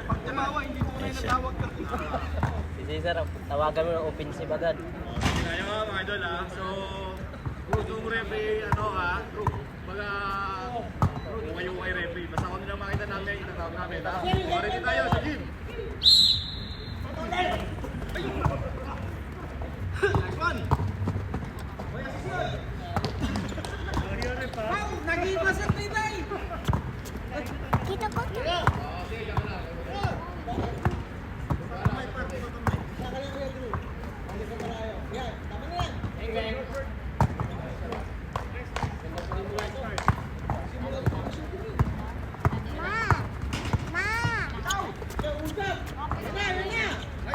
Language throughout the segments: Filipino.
Pag tumawa, hindi mo na natawag ka. Si Cesar, tawagan mo ng offensive agad. Kaya nga mga idol ha. So, kung referee, ano ha, baga, umay-umay referee. Basta kung nila makita namin, itatawag namin ha. Ready tayo sa gym. Nice one! Nag-iba sa tibay! Kita ko.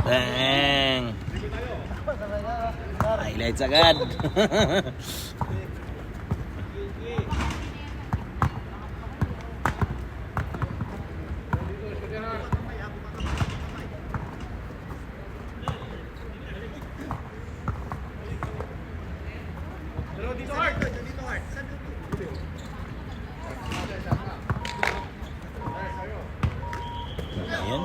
Bang! Highlights agad. Dito hard. Dito hard. Ayan.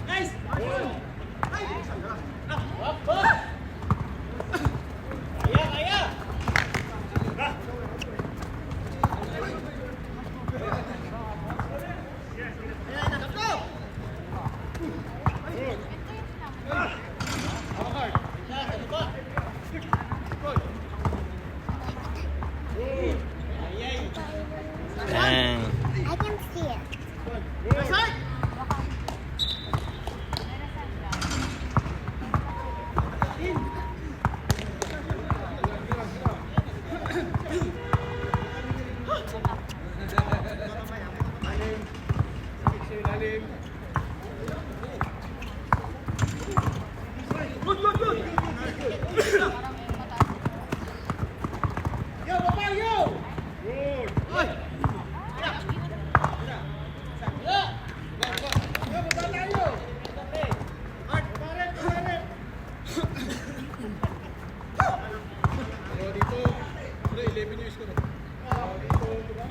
Nice. Bang! I can see it.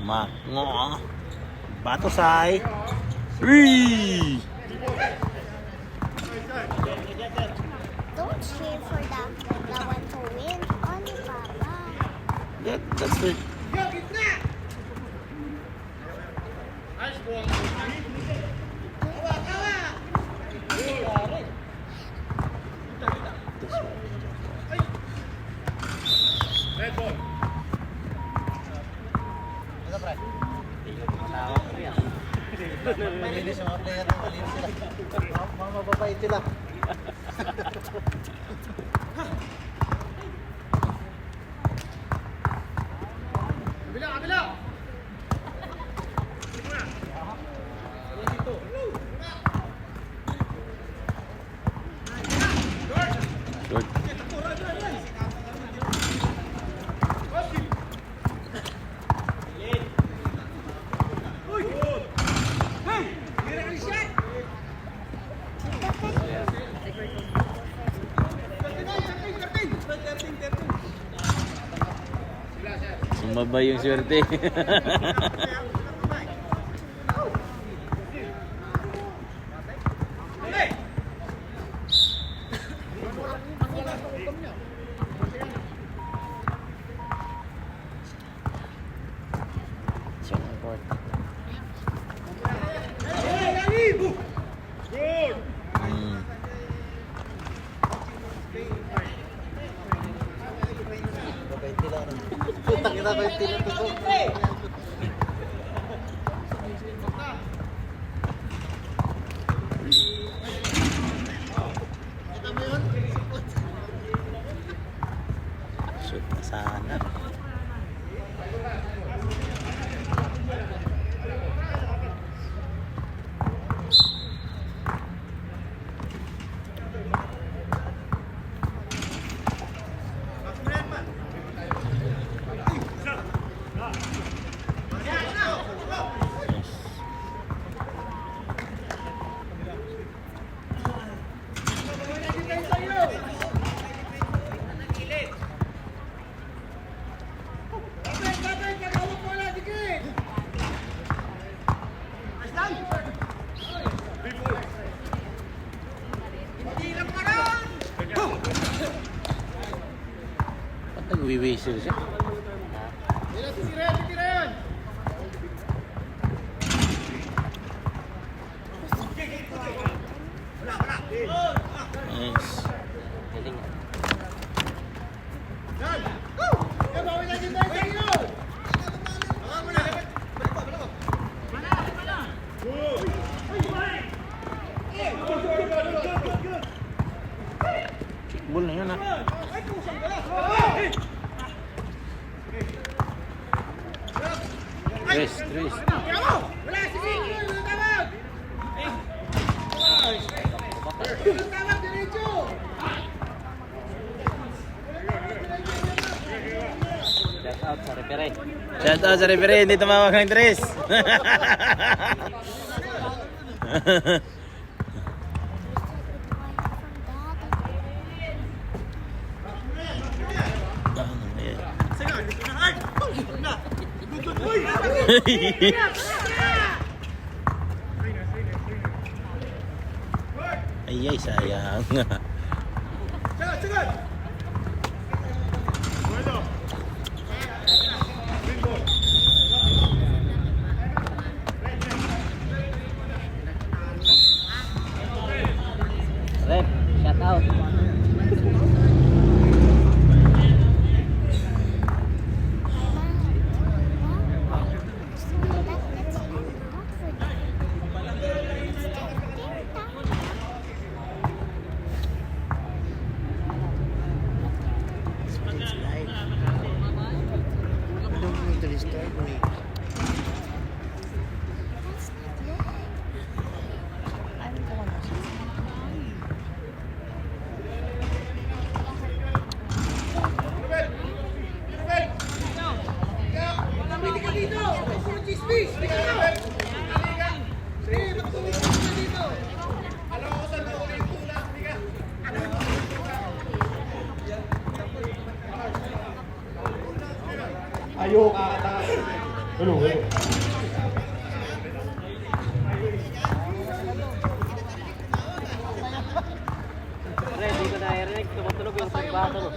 Makngo. Batosay. Three. Don't cheer for the one to win. Only Papa. That's it. Red ball. Malinis yung mga player ng malinis sila. Mga mababait sila. Kabila, kabila. Good. Sumabay yung swerte. Fourth. Hmm. Putang ina ko yung tinutusok. Shoot na sana. Ba't nag-whistle siya? Nice. Galing. Kickball na yun ah. Tres. Shout out sa referee. Shout out sa referee, hindi tumawag ng Tres. Ay, sayang. Rep, shout out. Ayo, kakata. Ano? Pre, di ko narinig. Tumutulog yung pagbato mo.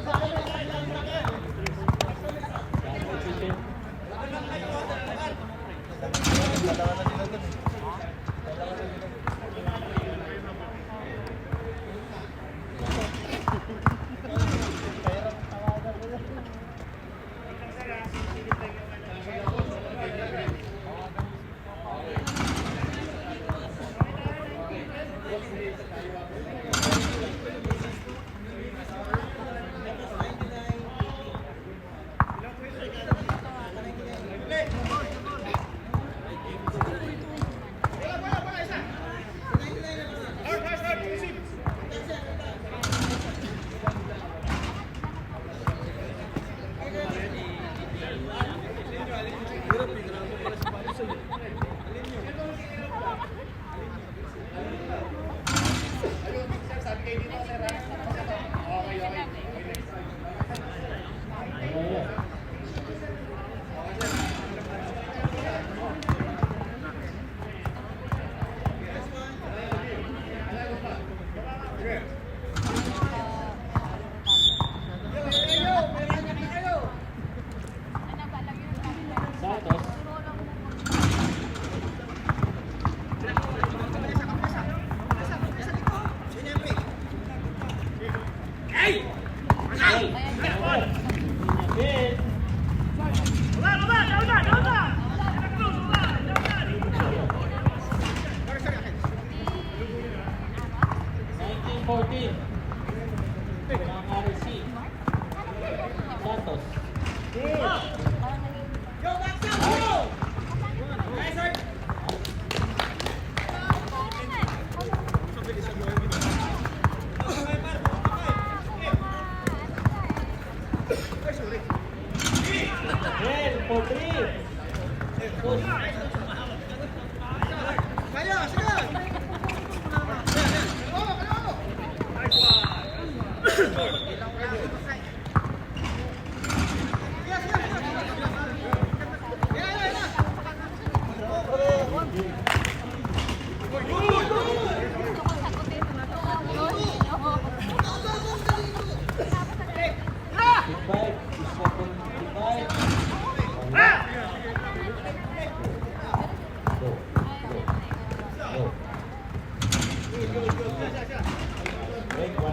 Break 1-1.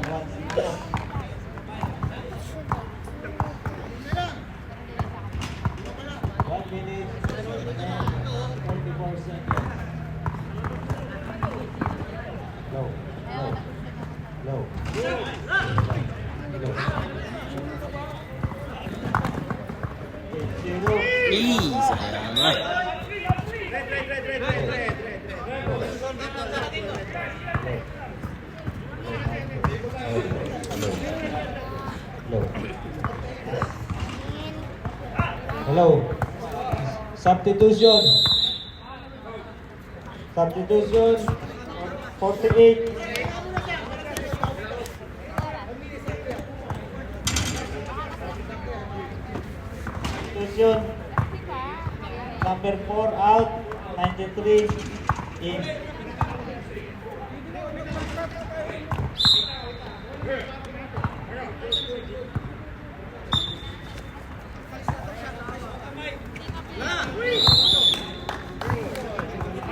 1 minute and 44 seconds. Low. Low. Low. Zero. Sayang na. Low. Hello. Substitution. 48. Substitution. Number 4 out. 93 in.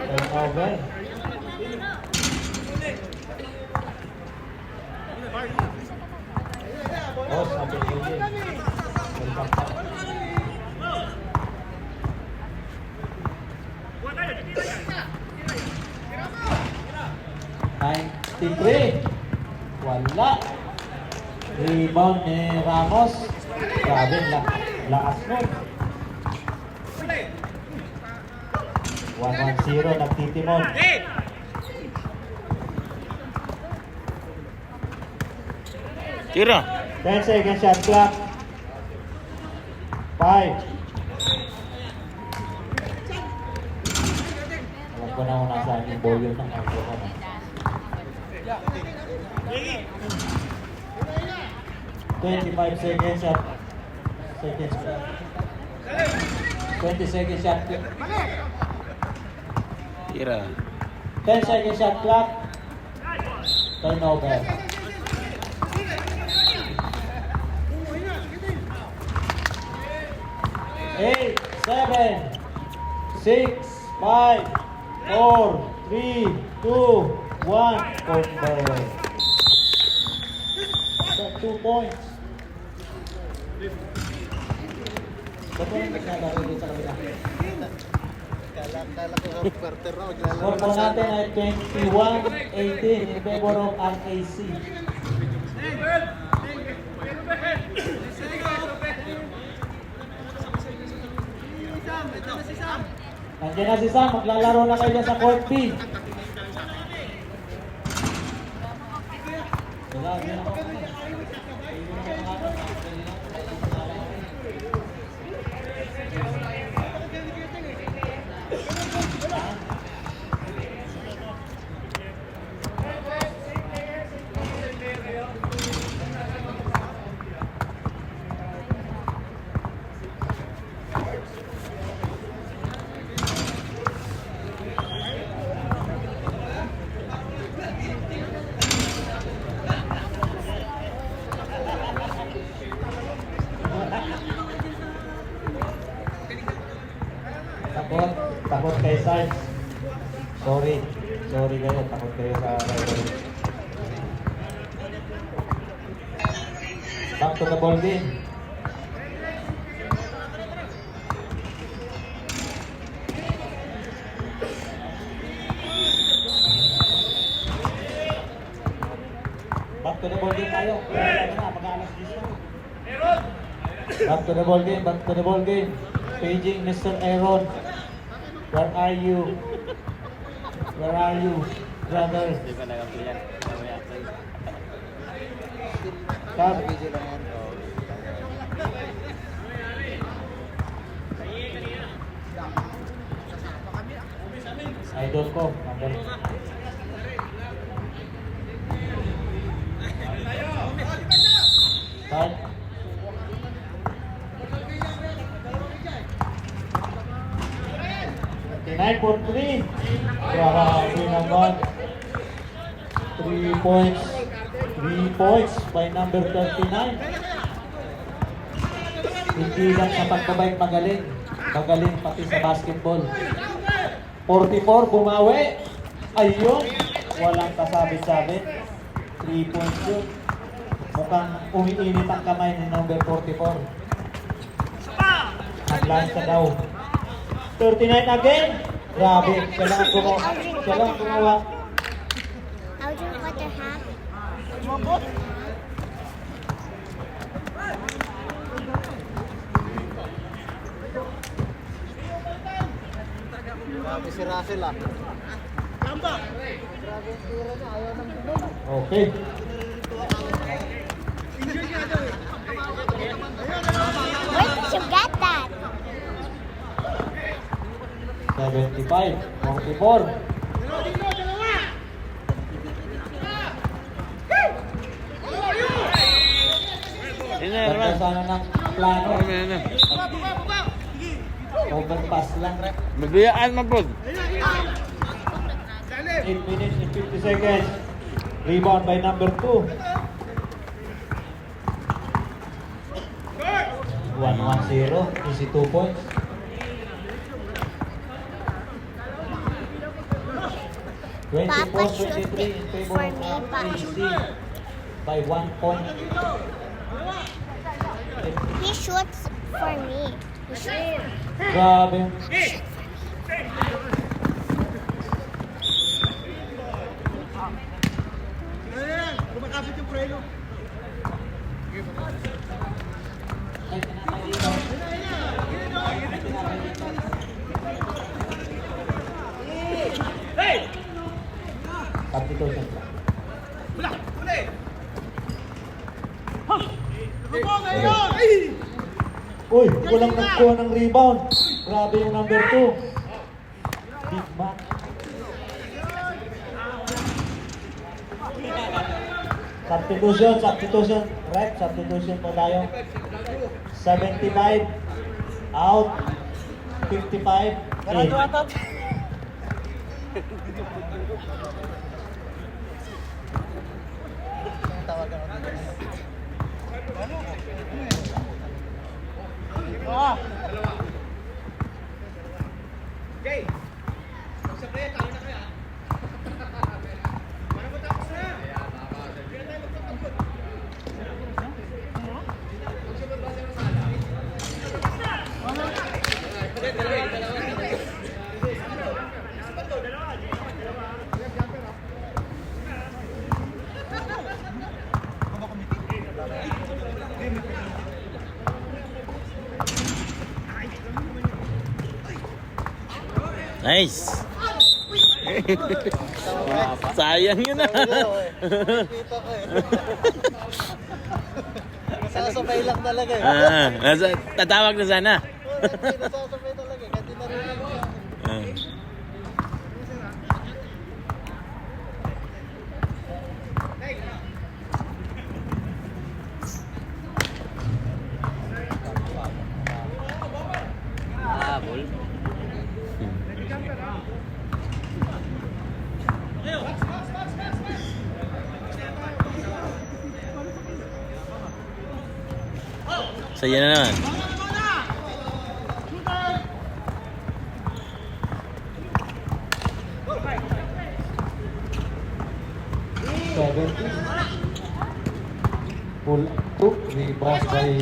Turnover. Oh, substitution. Welcome back. 93. Wala. Rebound ni Ramos. Grabe, lakas nun. 1-0 nagtitimon. Tira. 10 seconds shot clock. 5. Alam ko na kung nasaan yung volume ng microphone. 25 seconds shot. 20 seconds shot clock. Tira. 10 seconds shot clock. Turnover. 8, 7, 6, 5, 4, 3, 2, 1. Convert. 2 points. Ba't mo naglalaro dito sa kabila? Kala ko sa quarter raw. Score po natin ay 21-18 in favor of RKC. Nandiyan na si Sam, maglalaro na kayo dyan sa court B. Takot kay Sarge. Sorry kayo, takot kayo sa rivalry. Back to the ball game. Back to the ball game tayo. Mag-alas 10. Back to the ball game. Paging Mr. Aaron. Where are you? Brother? Di ba nakapiyan? Mamaya pa yun. Cut. Video lang yan. Idol ko. Number. Start. Tonight for 3. Grabe naman. 3 points. 3 points by number 39. Hindi lang sa pagbabayt magaling. Magaling pati sa basketball. 44, bumawi. Ayun. Walang kasabit-sabit. 3 points yun. Mukhang umiinit ang kamay ni number 44. Naglansa daw. 39 again. Grabe. Siya lang gumawa. Siya lang gumawa. I'll drink water, ha? Grabe si Russell ah. Okay. Where did you get that? 75, 44. Ganda sana ng plano. Overpass lang. Magbiyaan man po. 8 minutes and 50 seconds. Rebound by number 2. 1-1-0. Easy 2 points. Papa 24-23 shoot in favor for of me, Papa. AC by 1 point. He shoots for me. He shoots. Grabe. Ay, Substitution. Uy, walang nagkuha ng rebound. Grabe yung number 2. Big Mac. Substitution. Rep, substitution po tayo. 75. Out. 55. In. Tawagan ako. Nice. Sayang yun ah. Kita ko eh. Nasasabay lang talaga eh. Tatawag na sana. Nasasabay talaga. Kasi narinig ko. Bol. Saya na naman. Pull 2. Rebound by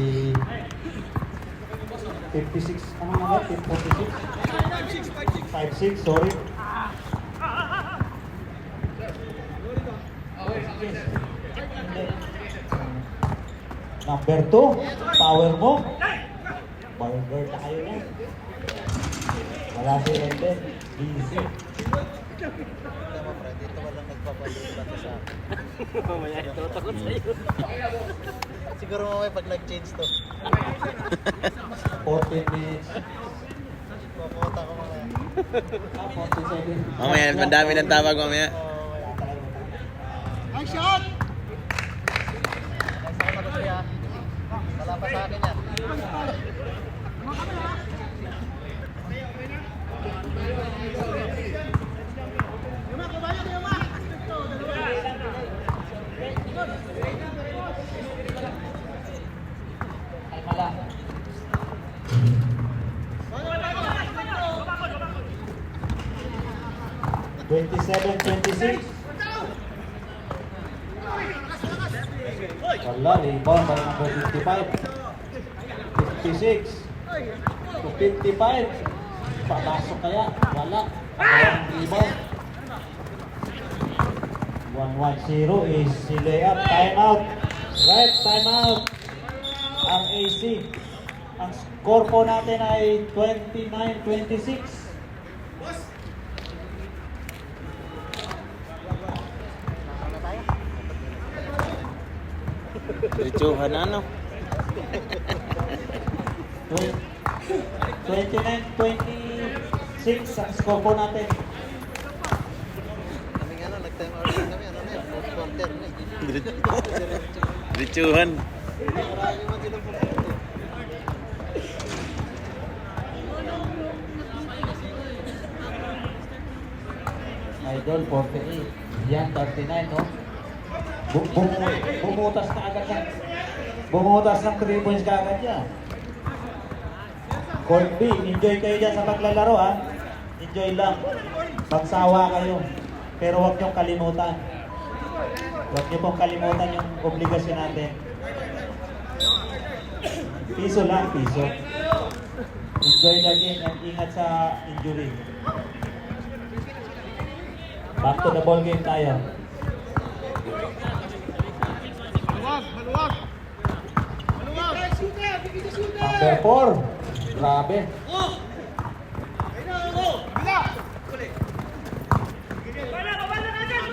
56. Ano naman? 46? 56, sorry. Number 2, power mo. Burger tayo yan. Wala si Renden. Easy. Tama pre, dito walang nagpapaliw ba sa akin. Mamaya ito takot sa'yo. Siguro mamaya pag nag-change to. 14 minutes. Pupunta ko mamaya. 47. Mamaya, madami ng tawag mamaya. Nice ako mag-usuya. Wala pa sa akin yan. Kalmala. 27-26. Wala, rebound by number 55. 56 to 55. Papasok kaya? Wala. Walang rebound. 1-1-0 is si layup. Time out. Right, time out. RAC. Ang score po natin ay 29-26. Diretsuhan na, ano? 29-26 ang score po natin. Kami nga, nag-time out kami. Ano na yan? Fourth quarter na. Diretsuhan. Idol 48. Yan 39, no? Bumutas na agad yan. Bumutas ng 3 points ka agad yan. Court B, enjoy kayo dyan sa paglalaro, ha? Enjoy lang. Pagsawa kayo. Pero huwag niyong kalimutan. Huwag niyo pong kalimutan yung obligasyon natin. Piso lang, piso. Enjoy the game and ingat sa injury. Back to the ball game tayo. Number 4. Grabe.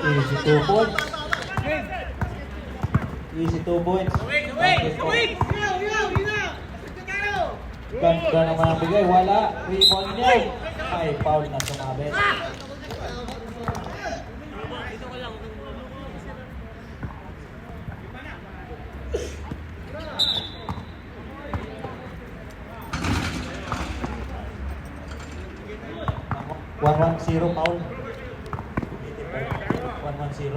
Easy 2 points. Easy 2 points. Ganda naman ang bigay. Wala. Rebound niya. Ay, foul na sumabit. One 1-0 foul. 1-1-0.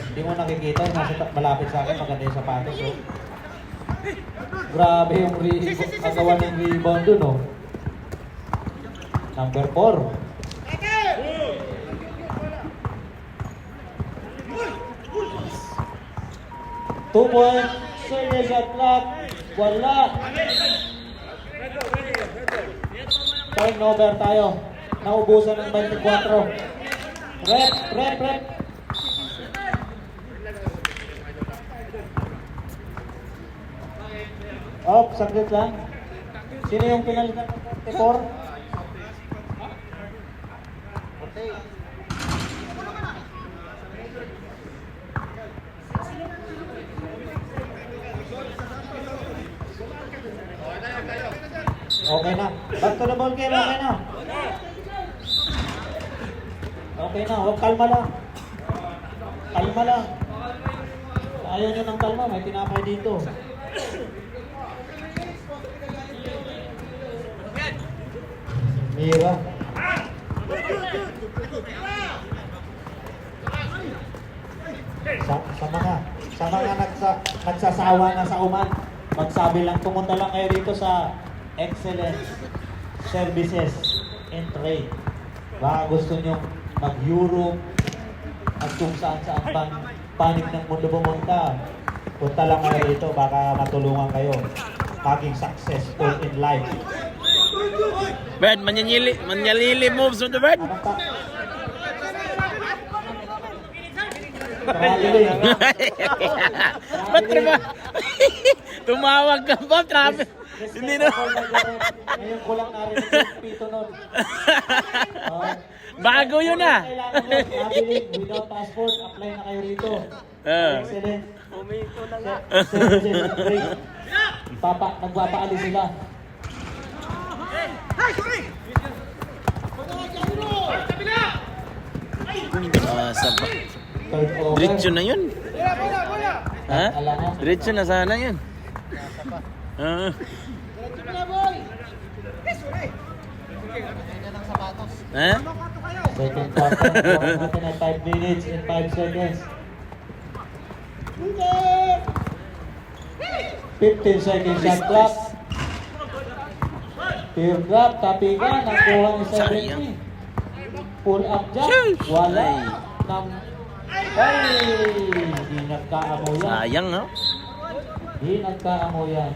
Hindi mo nakikita, malapit sa akin, maganda yung sapatos. Oh. Grabe yung kagawa ng rebound dun. Oh. Number 4. Two points, serious at clock, wala. Turnover tayo. Naubusan ng 24. Rep. Oh, saglit lang. Sino yung pinalitan ng 44? Okay na. Back to the ball game. Okay na. Okay na. Huwag kalma lang. Kalma lang. Ayaw nyo ng kalma. May tinapay dito. Mira. Sa mga nagsasawa na sa uman, magsabi lang, pumunta lang kayo dito sa Excellence Services and Trade. Baka gusto nyo mag-Europe at kung saan bang panig ng mundo pumunta. Punta lang kayo dito, baka matulungan kayo maging successful in life. Bird, manyalili moves with the bird. Anong pa? Tragedy. Ba't tumawag ka ba? Traffic. Hindi na. Ngayon ko lang narinig yung pito nun. Bago yun ah. Kailangan mo, traveling without passport, apply na kayo rito. Excellent. Umito na nga. Services and break. Nagpapaalis sila. Third over. Diretso na yun. Ha? Alangan. Diretso na sana yun. Ah. Ha? Second quarter. Score natin at 5 minutes and 5 seconds. 15 seconds shot clock. Tear drop, tapigan, nakuha ni 70. Pull up jump, wala. Ay, di nagkaamo yan. Sayang no? Di nagkaamo yan.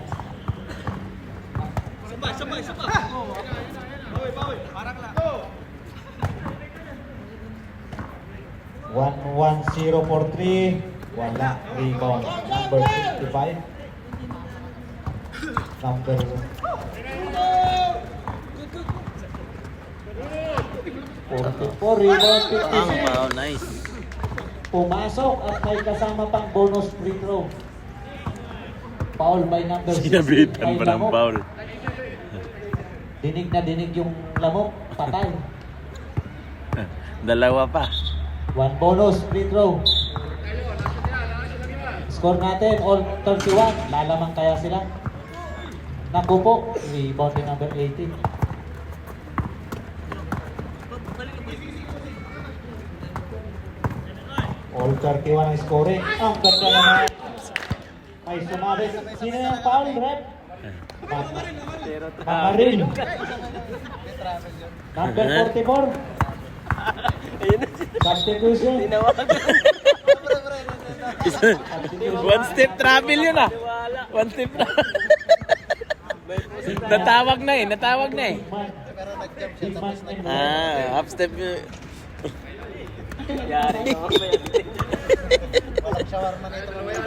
1-1-0 for 3. Wala. Rebound. Number 65. Number 44. Rebound Ang 56. wow, nice. Pumasok at may kasama pang bonus free throw. Foul by number 6. Sinabitan pa ng foul. Dinig na dinig yung lamok. Patay. Dalawa pa. One bonus free throw. Score natin all 31. Lalamang kaya sila. Naku po. Rebound ni number 18. All 31 ang scoring. Ang ganda naman. May sumabit. Sino yung foul, rep? Mamarin. Number 44. Substitution. One step travel yun ah. One step travel. Natawag na eh. Natawag na eh. Pero nag-jump siya tapos nag Half step yun. Yari na mamaya. walang shawarma nito mamaya.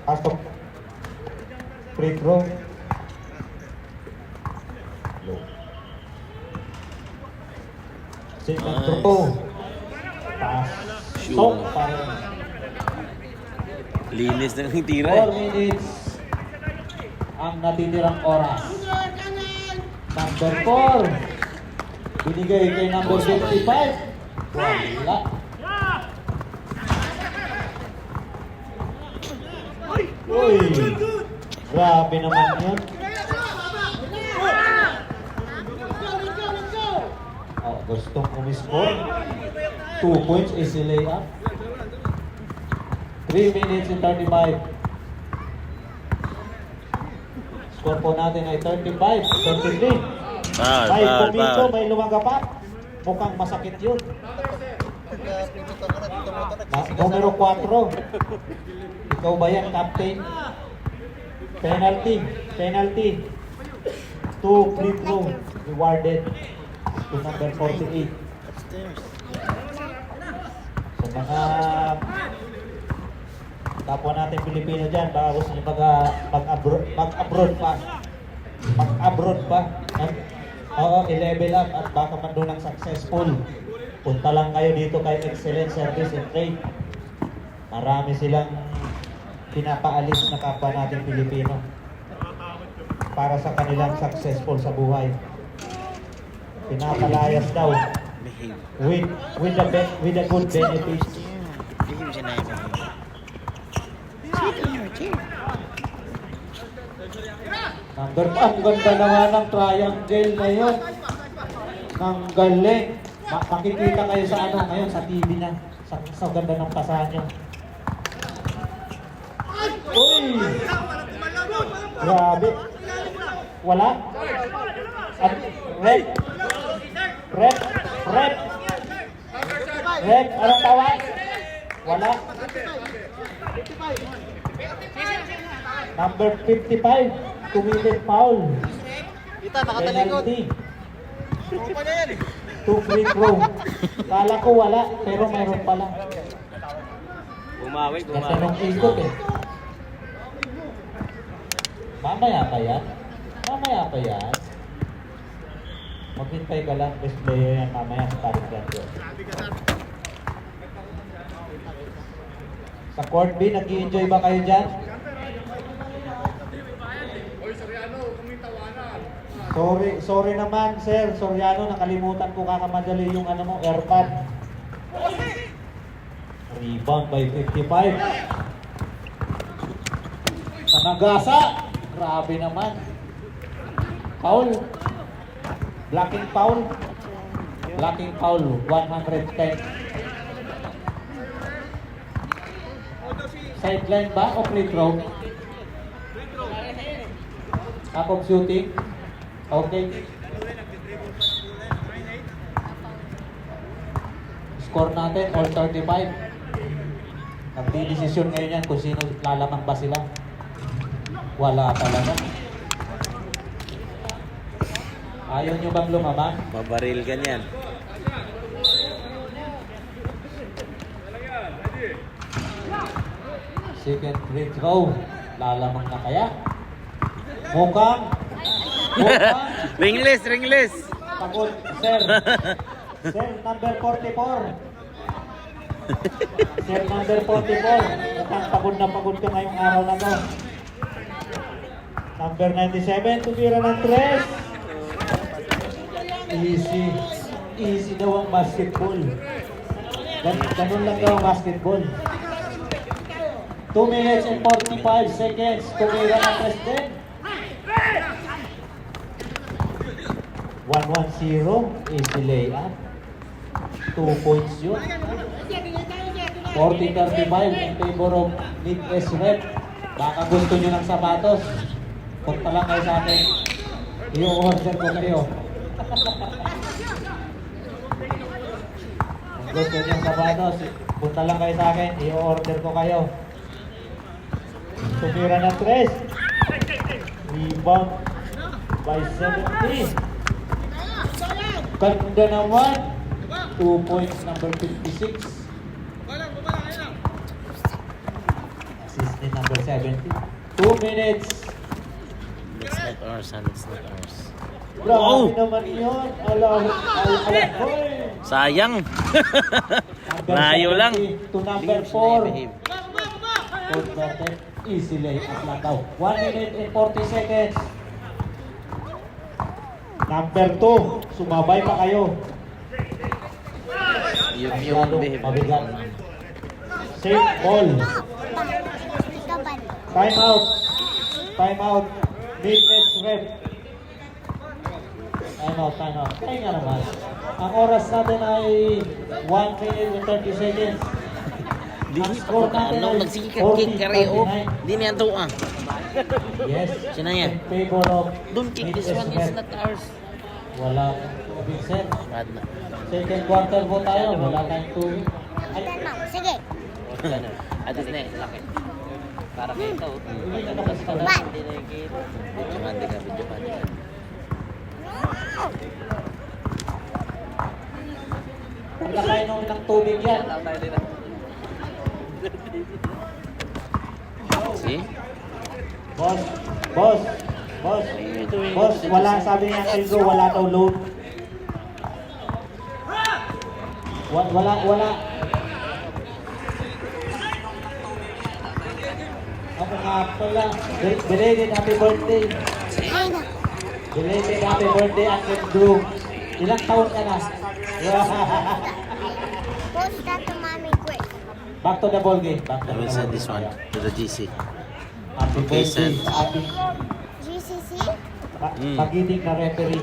Pasok. Free throw. Low. Second throw. Pass. Stop pa rin. Linis ng tira 4 eh. minutes ang natitirang oras. Number 4. Binigay kay number 55. Wala. Uy! Grabe naman yun. Oh, gustong umiscore. 2 points, easy layup. 3 minutes and 35. Score po natin ay 35, 33. Foul, May foul, pumito, foul. may lumagapak. Mukhang masakit yun. Pagka pinuto mo na, dito mo ito Numero 4. Ikaw ba yan, captain? Penalty. Penalty. 2 free throw. Rewarded to number 48. So mga kapwa natin Pilipino dyan, baka gusto nyo mag-abroad pa. Mag-abroad pa. Oo, i-level up at baka man doon ang successful. Punta lang kayo dito kay Excellent Service and Trade. Marami silang pinapaalis na kapwa natin Pilipino para sa kanilang successful sa buhay. Pinapalayas daw with a good benefits. Number, ang ganda naman ng triangle na yun. Ang galing. Makikita kayo sa ano ngayon, sa TV na. Sa ganda ng pasahan nyo. Uy! Grabe. Wala? At red. Red. Red. Red. Anong tawag? Wala. Number 55. Committed foul. Kita, nakatalikod. Penalty. 2 free throw. Kala ko wala, pero mayroon pala. Bumawi, Kasi bumawi. nung ikot eh. Mamaya pa yan. Mamaya pa yan. Maghintay ka lang. Best player yan mamaya sa paring ganyo. Sa court B, nag-i-enjoy ba kayo dyan? Oy, Soriano, kumitawanan. Sorry naman, sir. Soriano, nakalimutan ko kakamadali yung ano mo, airpad. Rebound by 55. Nanagasa. Grabe naman. Foul. Blocking foul. Blocking foul. 110. Sideline ba o free throw? Half of shooting. Okay. Score natin all 35. Nagdi-desisyon ngayon yan kung sino lalamang ba sila. Wala talaga. Ayaw nyo bang lumabang? Mabaril ka niyan. Second free throw. Lalamang na kaya? Mukhang. Ringless. Pagod, sir. Sir, number 44. Sir, number 44. Mukhang pagod na pagod ka ngayong araw na to. Number 97, tumira ng 3. Easy daw ang basketball. Ganun lang daw ang basketball. 2 minutes and 45 seconds. Tumira ng 3 din. 1-1-0. Easy layup. 2 points yun. 40-35 in favor of Nick Esret. Baka gusto nyo ng sapatos. Punta lang kayo sa akin. I-order ko kayo. Kung gusto nyo ng sapatos, punta lang kayo sa akin. I-order ko kayo. Tumira ng 3. Rebound by 17. Ganda naman. 2 points, number 56. Assist ni number 70. 2 minutes. It's not ours, son. It's not ours. Grabe naman yun. Alam ko. Sayang. Number Layo lang. 70 to number 4. Converted. Easy layup lang daw. 1 minute and 40 seconds. Number 2. Sumabay pa kayo. Yung behave. Mabigat. Safe ball. Time out. Time out. Midness rep. Time out. Kaya nga naman. Ang oras natin ay 1 minute and 30 seconds. Di ko kaano nagsikikat kareo. Di niya to ah. Yes. Sino yan? In favor of Don't kick this one. It's not ours. Wala. Big set. Bad na. Second quarter po tayo. Wala tayong 2. Sige. Atis na eh. Laki. Para kayo ito. Hindi ka nakikita. Video ka. Wala kayo ng tubig yan. Tayo din. See? Boss. Boss, wala, sabi niya Kelso, wala daw load. Wala. Ako nga pala, belated happy birthday. Belated happy birthday, Uncle Drew. Ilang taon ka na? Post that to mommy quick. Back to the ball game. I will send this one to the GC. Happy Okay, birthday send. sa ating GCC? magiting na referee.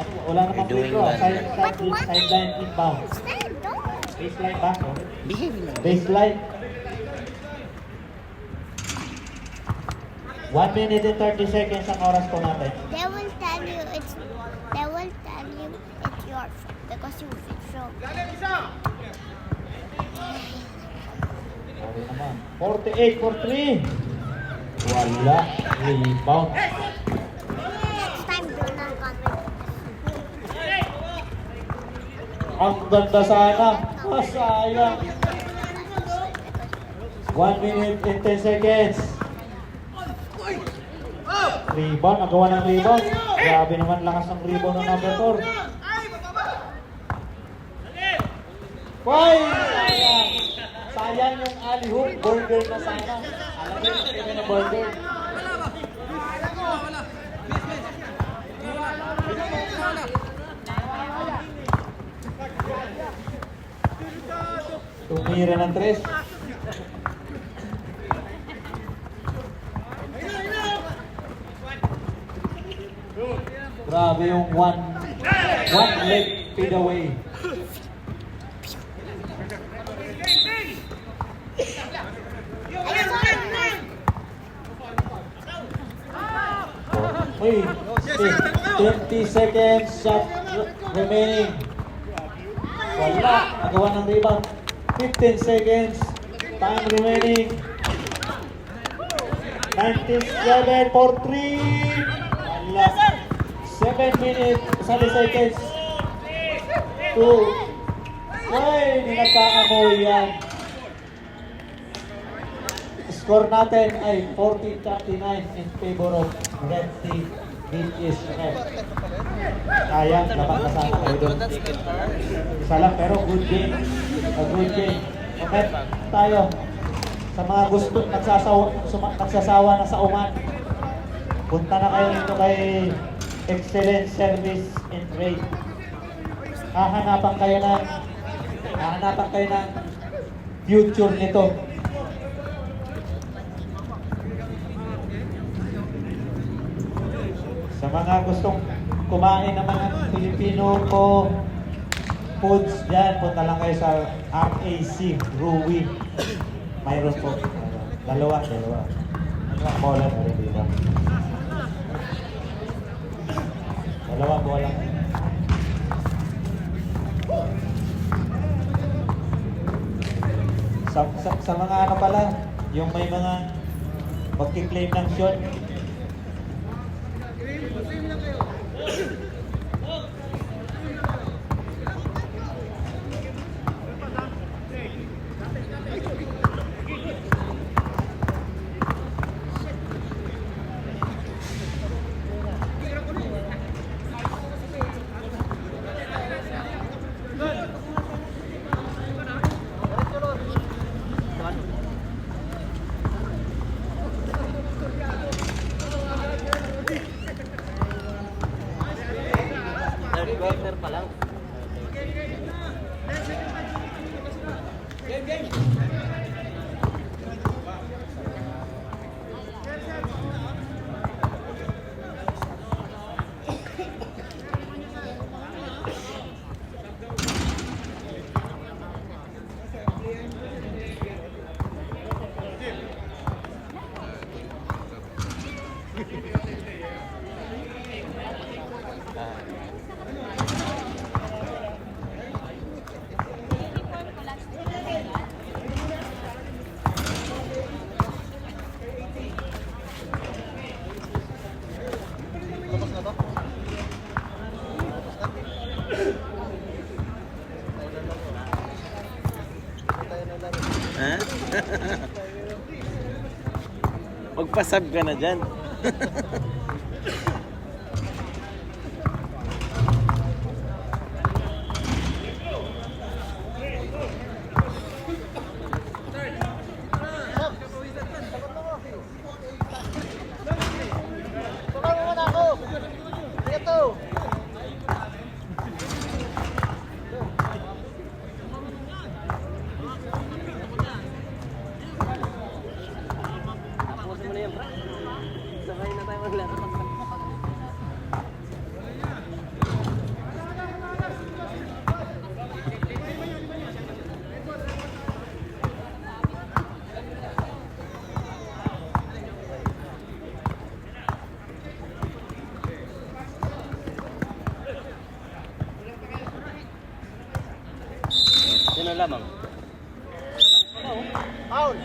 Ano, wala namang You're doing free throw. well. Sideline inbound. Stand, don't. Baseline back, no? Behave na. Baseline. 1 minute and 30 seconds ang oras po natin. They will tell you it's your fault because you throw. Sorry naman. 48 for 3. Wala. Rebound. Next time do not come. Ang ganda sana. Masayang. 1 minute and 10 seconds. Rebound, nagawa ng rebound. Grabe naman lakas ng rebound ng number 4. Why? Sayang. Sayang yung alley-hoop. Burger na sana. Alam mo yung kaya na burger. Tumira ng 3. Grabe yung one leg fade away. Wait, 20 seconds shot remaining. Wala, nagawa ng rebound. 15 seconds, time remaining. 97 for 3. Wala. 7 minutes, 7 seconds. 2. Ay, ninagkaamoy yan. Score natin ay 40-39 in favor of Red Team. This is red. Sayang, dapat kasama kayo doon. Isa lang, pero good game. A good game. Okay, tayo. Sa mga gusto, nagsasawa na sa uman, punta na kayo dito kay Excellent Service and Trade. Hahanapan kayo ng future nito. Sa mga gustong kumain ng mga Filipino foods dyan, punta lang kayo sa RAC, Rui. Mayroon po. Dalawa. Ano ang bola na rin dito? Dalawa bola. Sa mga ano pala, yung may mga magkiklaim ng shot. Third quarter pa lang. Ha? Magpasab ka na dyan. Tapusin mo na yan, bro. Sabay na tayo maglaro. Sino lamang? Foul!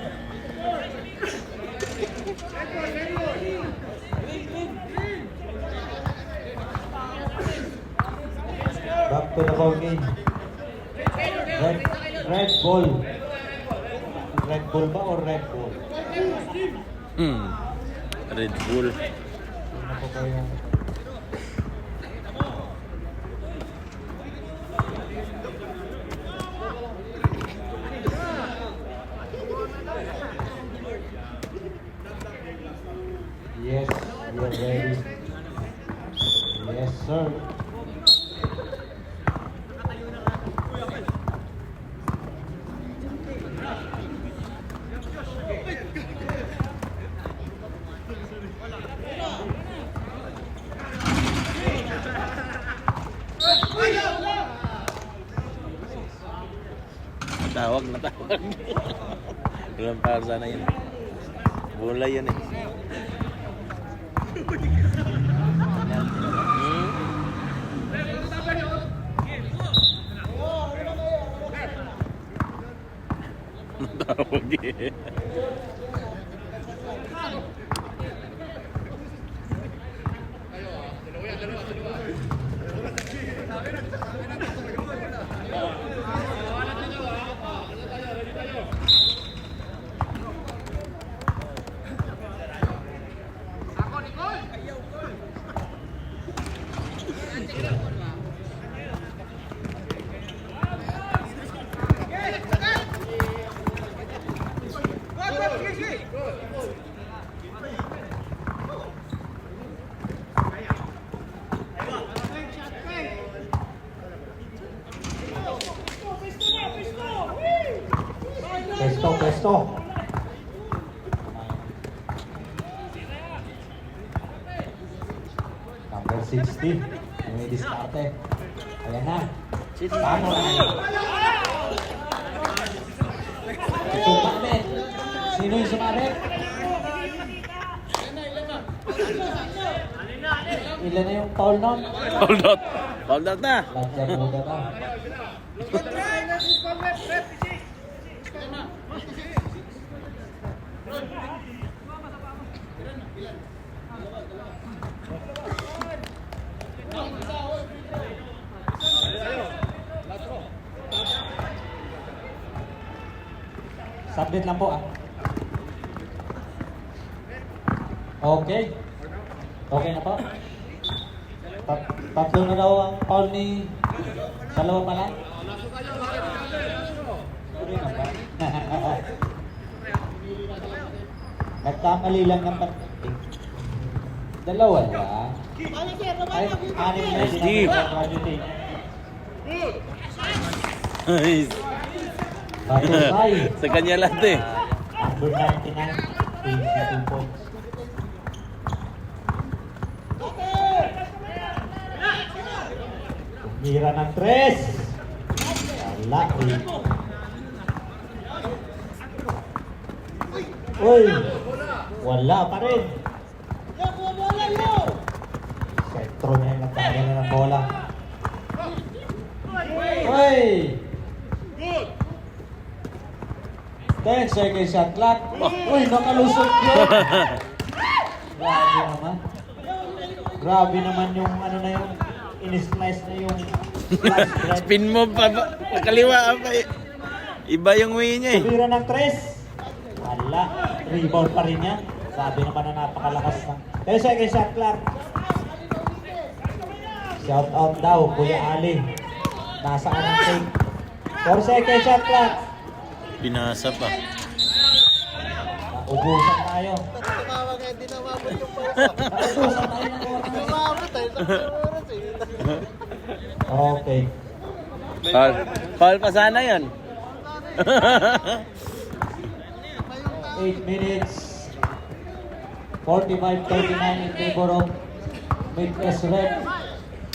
Back to the ball game. Red ball. Red Bull ba or Red Bull? Red Bull. Ano po kayong... Yes, you're ready. Yes, sir. Natawag. Walang para sana yun. Bola yun eh. Natawag eh. Pesto. Number 60. May diskarte. Ayan na. Tama na. Sumabit. Sino yung sumabit? Ilan na yung foul nun? Hold out. Hold out na. Landiyan muna na. Submit lang po ah. Okay. Okay na po. Tatlo na daw ang foul ni... Dalawa pa lang. Nagkamali lang ng dalawa lang. Ay, anim na Steve. Nice. Batusay. Sa kanya lahat eh. Number 99, 22 points. Tumira ng 3. Wala. Uy! Wala pa rin. Sentro niya yung nagpagala ng bola. Uy! 10 seconds shot clock. Uy, nakalusot yun. Grabe naman. Grabe naman yung ano na yung in-slice na yung slice bread. Spin mo pa. Kaliwa pa eh. Iba yung way niya eh. Tumira ng 3. Wala. Rebound pa rin yan. Sabi naman na napakalakas na. 10 seconds shot clock. Shout out daw, Kuya Ali. Nasaan ang take? 4 seconds shot clock. Pinasa pa. Ubusan tayo. Tumawag eh, di namabot yung pwesto. Ubusan tayo ng oras. Tumawag tayo sa oras eh. Okay. Foul. Foul pa sana yun. 8 minutes. 45-39 in favor of Midwest Red.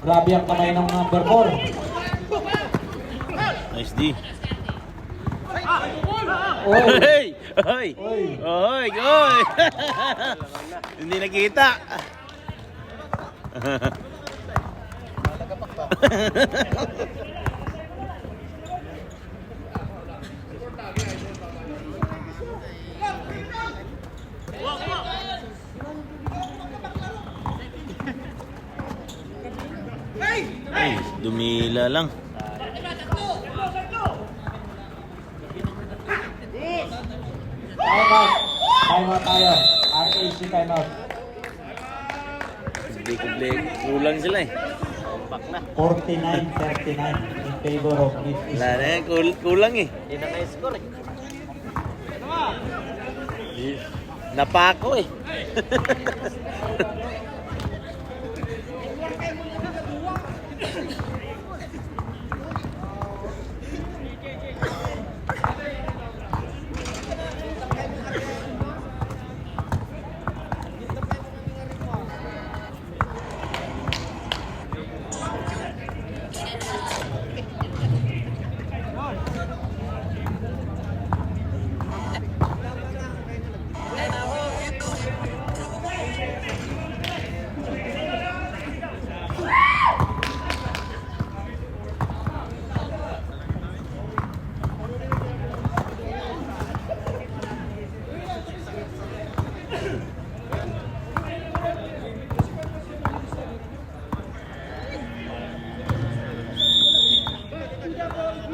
Grabe ang kamay ng number 4. Nice D. Oy! Hey! Oy! Oy! Oy! Oy! Hindi nakita. Ay, dumila lang. muna tayo. RAC timeout. Kubli-kubli. Kulang sila eh. Back na. 49-39 in favor of Northeast. Wala na yan. Kulang eh. Hindi na na-score eh. Napako eh.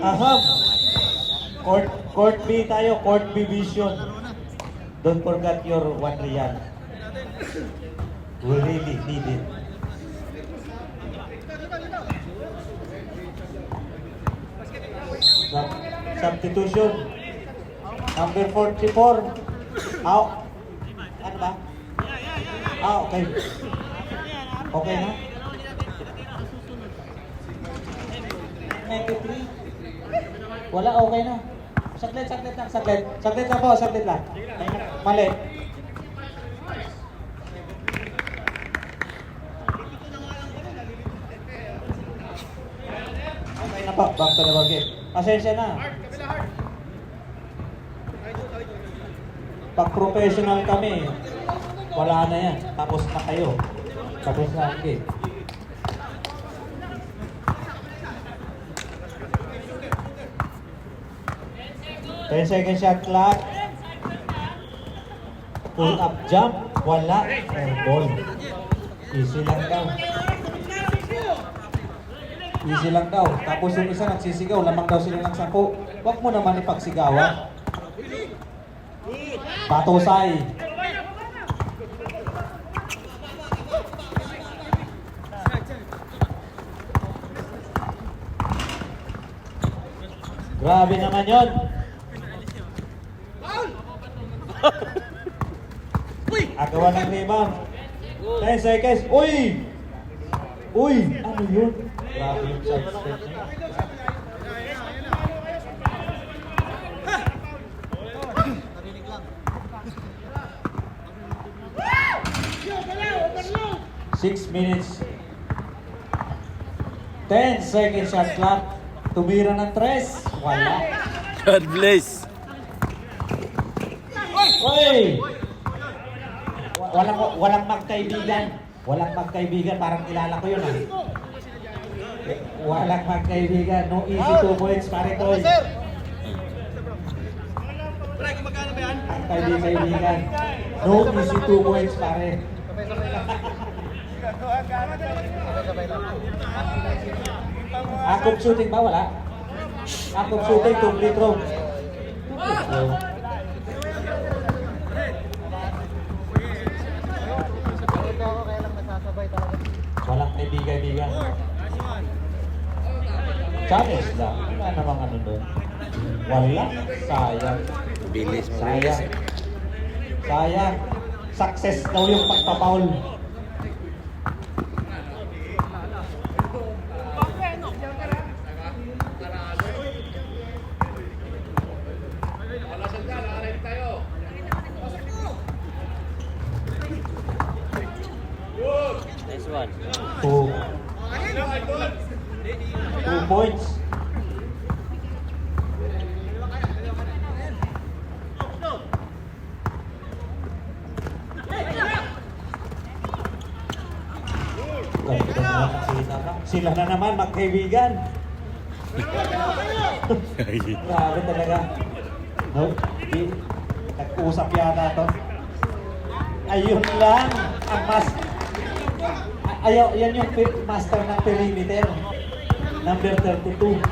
Aham. Court B tayo, Court B Vision. Don't forget your 1 real. We really need it. Substitution. Number 44. Out. Ano ba? Okay. Okay na? 93. Wala, okay na. Saglit lang, saglit. Saglit lang po, saglit lang. Mali. Okay na po, back to the ball game. Pasensya na. Pag professional kami, wala na yan. Tapos na kayo. Tapos na ang game. Ten second shot clock. Pull up jump. Wala. Airball. Easy lang daw. Easy lang daw. Tapos yung isa nagsisigaw. Lamang daw sila ng 10. Huwag mo naman ipagsigawan. Batusay. Grabe naman yun. Agawan ng rebound. 10 seconds. Uy! Uy! Ano yun? Grabe yung side step niya. Narinig lang. 6 minutes. 10 second shot clock. Tumira ng 3. Wala. God bless. Uy! Walang magkaibigan. Walang magkaibigan. Parang kilala ko yun ah. Walang magkaibigan. No easy 2 points, pare ko. Ang kaibigan. No easy 2 points, pare. Sabay-sabay lang. Akop shooting ba? Wala? Akop shooting, complete row. Sabay ako kaya lang nasasabay talaga. Walang kaibigan. Challenge lang. Wala namang ano doon. Wala. Sayang. Bilis mo. Sayang. Sayang. Success daw yung pagpapaul. Nice one. 2 points. Sila na naman magkaibigan. Grabe talaga. No? Nag-usap yata to. Ayun lang ang ayaw, yan yung master ng perimeter. Number 32.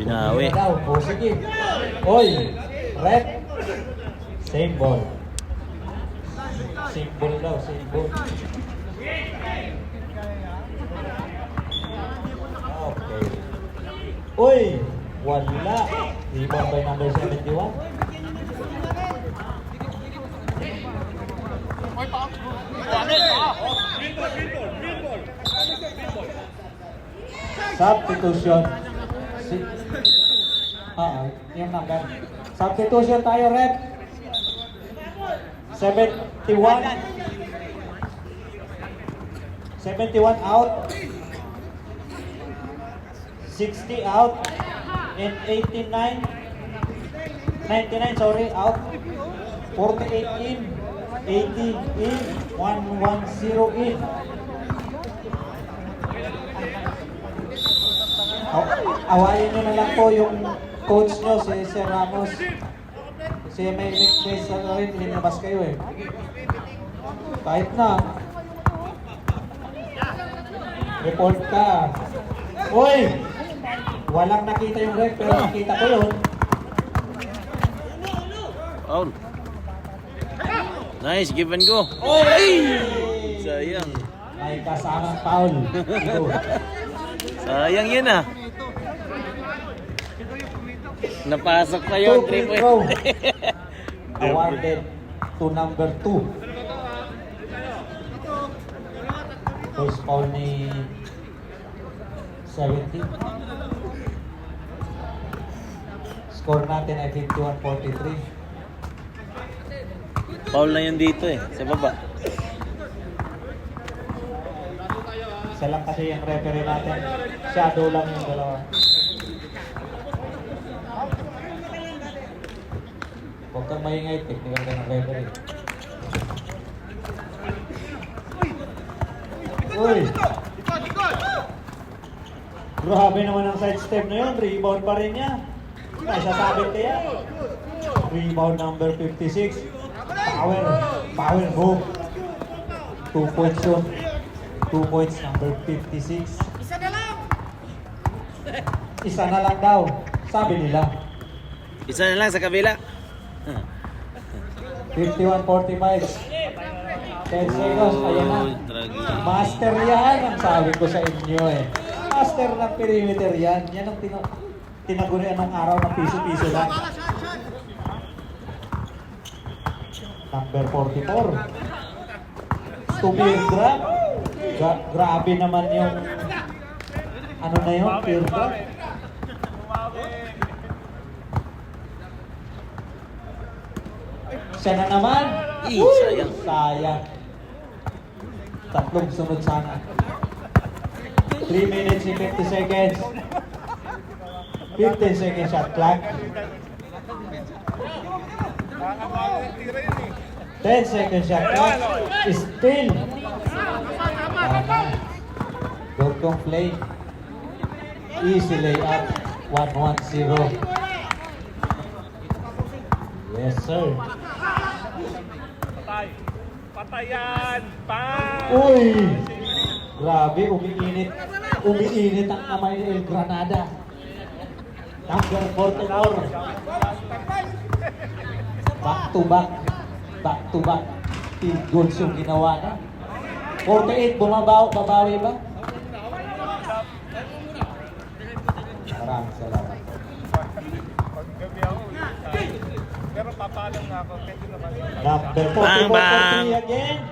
Binawi. Daw. O sige. Oy, rep. Same ball. Same ball daw, same ball. Okay. Uy, wala. Rebound by number 71. Substitution. Yung number. Substitution tayo, rep. 71. 71 out. 60 out. And 89. 99, sorry, out. 48 in. 80 in. 110 in. Awayin nyo na lang po yung coach nyo, si Sir Ramos. Kasi may case na rin, linabas kayo eh. Kahit na. Report ka. Uy! Walang nakita yung ref, pero nakita ko yun. Foul. Nice, give and go. Uy! Sayang. May kasamang foul. Ito. Sayang yun ah. Napasok na yun, 3 Free point. throw. Awarded to number 2. First foul ni 70. Score natin ay 51-43. Foul na yun dito eh, sa baba. Isa lang kasi yung referee natin. Shadow lang yung dalawa. Huwag kang maingay, technical ka ng referee. Uy! Grabe naman ang side step na yun. Rebound pa rin niya. Ay, sasabit kaya. Rebound number 56. Power move. 2 points yun. 2 points number 56. Isa na lang daw. Sabi nila. Isa na lang sa kabila. 51-45. 10 seconds. Ayan na. Master yan. Ang sabi ko sa inyo eh. Master ng perimeter yan. Yan ang tinagurian ng araw ng piso-piso lang. Number 44. Two-beer drop. Grabe naman yung ano na yun, beer drop. Siya na naman. Sayang. Sayang. Tatlong sunod sana. 3 minutes and 50 seconds. 15 seconds shot clock. 10 seconds shot clock. Still. Dorkong play. Easy layup. 1-1-0. Yes, sir. Patayan! Pa! Uy! Grabe, umiinit. Umiinit ang kamay ni El Granada. Number 44. Back to back. Back to back. Field goals yung ginawa na. 48, babawi ba? Maraming salamat. Pero papalam na ako. Number 44 Bang, bang. again.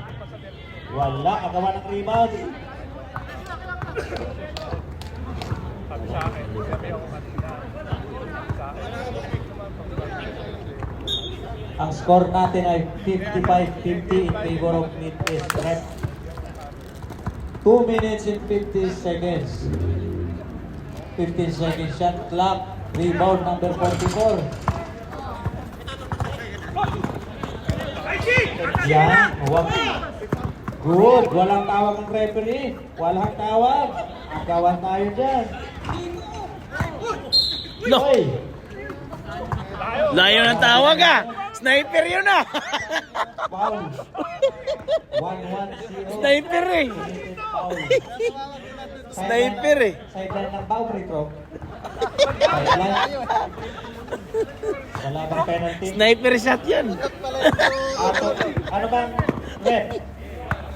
Wala, kagawa ng rebound. Sabi sa akin, gabi ako kanina. Sa akin, Ang score natin ay 55-50 in favor of Mid-East Rep. 2 minutes and 50 seconds. 15 seconds shot clock. Rebound number 44. Yan. Wag. Good. Walang tawag ng referee. Walang tawag. Agawan tayo dyan. No. Oy. Layo ng tawag ah. Sniper yun ah. Foul. 1-1-0. Sniper eh. Foul. Sniper eh. Sideline ng Bao, free throw. Sideline. Wala bang penalty? Sniper shot yan. Ano bang rep?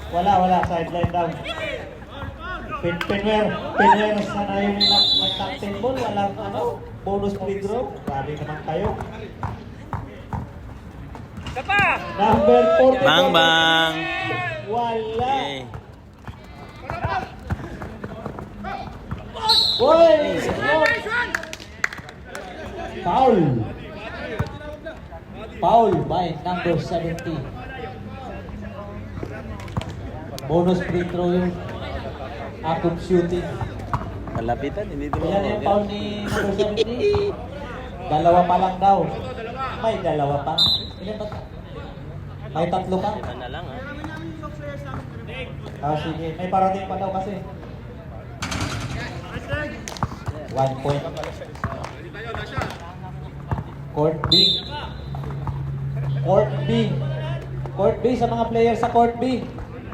Wala. Sideline daw. Pinwer sana yung nag-top 10 ball. Walang bonus free throw. Grabe naman kayo. Number 44. Bang bang. Wala. Okay. Boy! Foul by number 70. Bonus free throw yung akong shooting. Malapitan, hindi ito Yan yung foul ni number 70. Dalawa pa lang daw. May dalawa pa. Ilan ba? May tatlo pa. Iba na lang Sige. May parating pa daw kasi. 1 point. Court B. Court B sa mga players sa Court B.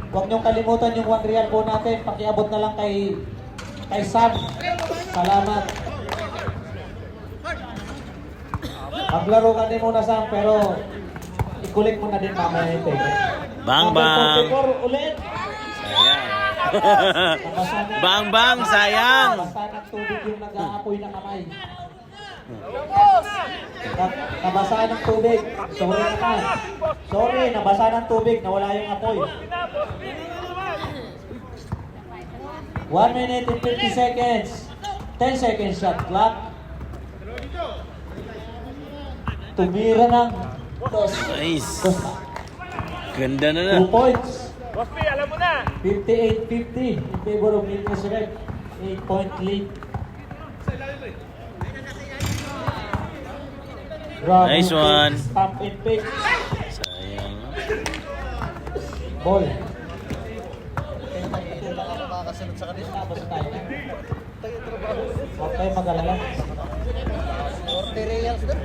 Huwag niyong kalimutan yung 1 real po natin. Pakiabot na lang kay Sam. Salamat. Maglaro ka din muna, Sam, pero ikulik mo na din mamaya yung payment. Bang bang. Number 44 ulit. Sayang. Bang bang, sayang. Basta ng tubig yung nag-aapoy na kamay. Nabasa ng tubig. Sorry naman. Sorry, nabasa ng tubig. Nawala yung apoy. 1 minute and 50 seconds. 10 seconds shot clock. Tumira ng Nice. Costa. Ganda na 2 points. 58-50 na. in favor of Milton Red. 8-point lead. Nice one. Pump and pick. Sayang. Ball. Makakasunod sa kanila. Tapos tayo. Huwag kayo mag-alala. 40 reals doon.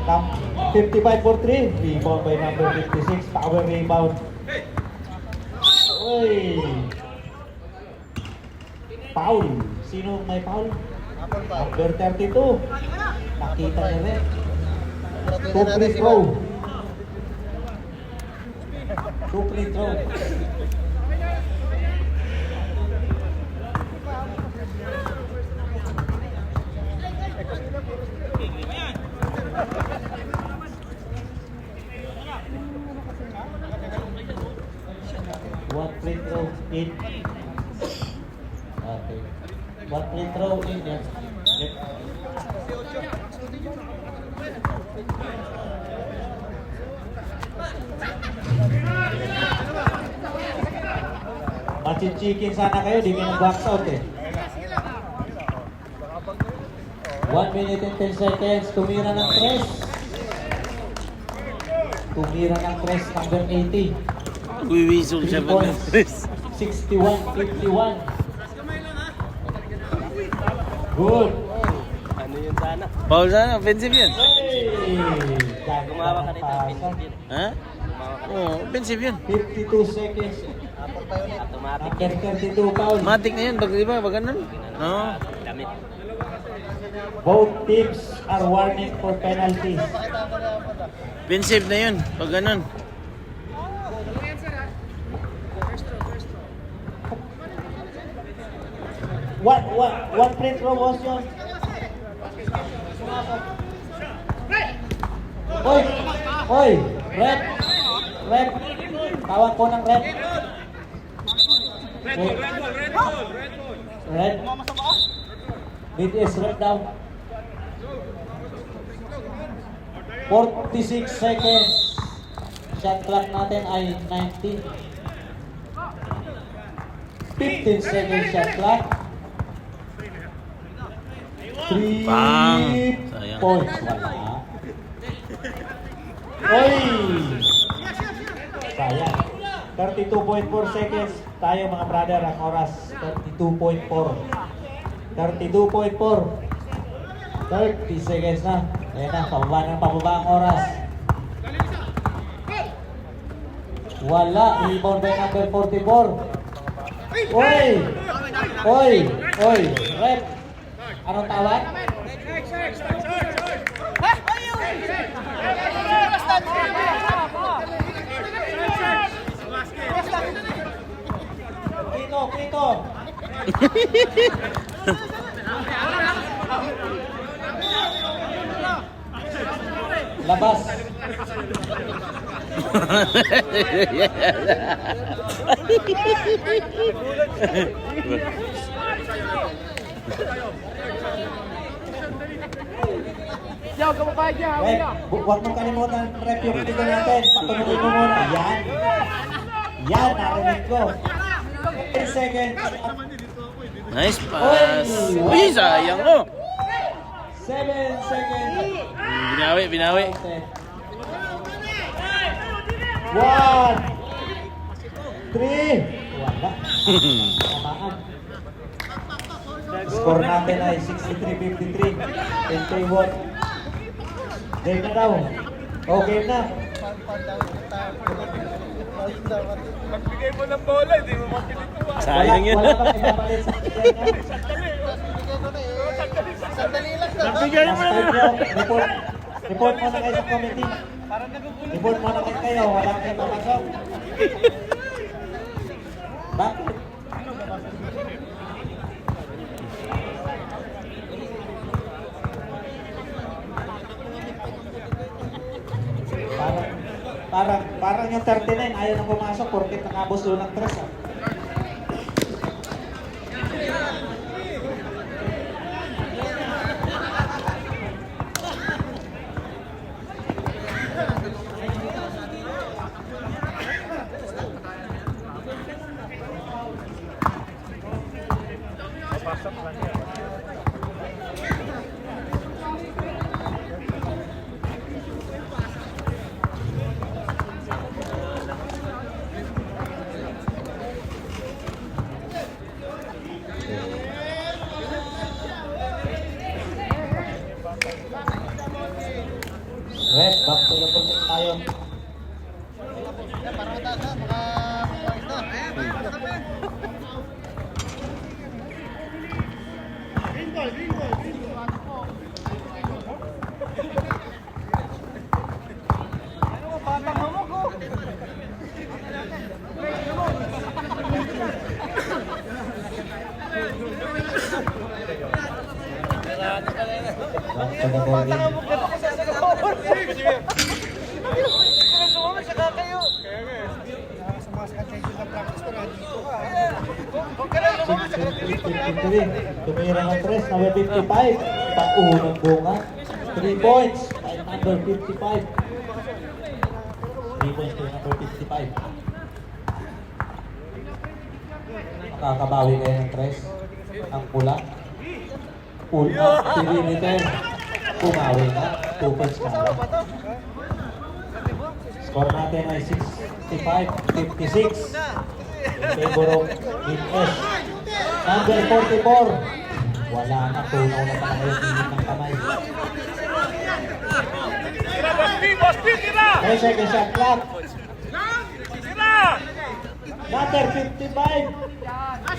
55 for 3. Rebound by number 56. Power rebound. Uy. Foul. Sino may foul? Number 32. Nakita niya rin. 2 free throw. 2 free throw. One free throw in. Okay. One free throw in. Yes. Machichikin sana kayo, di kayo nag-box out eh. 1 minute and 10 seconds. Tumira ng 3. Tumira ng 3, number 80. Wiwisong siya pag nag-stress. 61-51. Good. Ano yun sana? Paul sana, offensive yan. Hey! Gumawa ka nito. Ha? Oo, offensive yan. 52 seconds. Automatic. Number 32 foul. Matik na yan, di ba? Pag ganun. No? Damit. Both teams are warning for penalties. Offensive na yun, pag ganun. What free throw was yun? Hoy, rep. Tawag ko ng rep. Red. BTS rep down. 46 seconds. Shot clock natin ay 19. 15 seconds shot clock. 3 Bang! Sayang. points. Wala. Oy! Sayang. 32.4 seconds. Tayo mga brother, ang oras 32.4. 32.4. 30 seconds na. Ayan na, pababa ang oras. Wala. Rebound by number 44. Oy! Oy, rep. Anong tawag? Quito. Labas. Rep, huwag mong kalimutan, rep, yung dito natin. Patuloy mo muna. Yan, narinig ko. 10 seconds. Nice pass. Uy, sayang oh. 7 seconds. Binawi. 1. Wala. Tamaan. Score natin ay 63-53. In favor. Game na daw. O, game na. Magbigay mo ng bola, hindi mo mapilituan. Sayang yun. Wala bang ipapalit sa akin? Nagbigay mo na. Report muna kayo sa committee. Report muna kayo. Wala kayong papasok. Bakit? Parang yung 39 ayaw nang pumasok porkit nakabos doon ng 3 ah. Red, back to the project tayo. Back to the ball game. 53. Tumira ng 3, number 55. Paunang bunga. 3 points. By number 55. 3 points to number 55. Makakabawi kayo ng 3. Ang pula. Pull up. Return. Pumawi na. 2 points ka na. Score natin ay 65-56. In favor of Mid-S. Number 44. Wala na. Tunaw na pala kayo pilit ng kamay. Tira! 10 seconds shot clock. Number 55.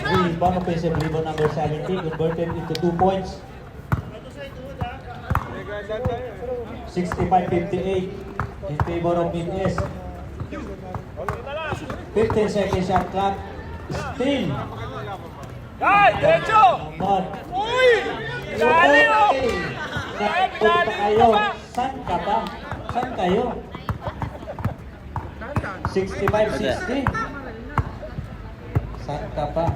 Rebound, offensive rebound number 70. Converted into 2 points. 65-58. In favor of Mid-S. 15 seconds shot clock. Still. Ay, derecho! Not. Uy! Dali oh! Napunta kayo. Saan ka ba? Saan kayo? 65-60. Saan ka pa?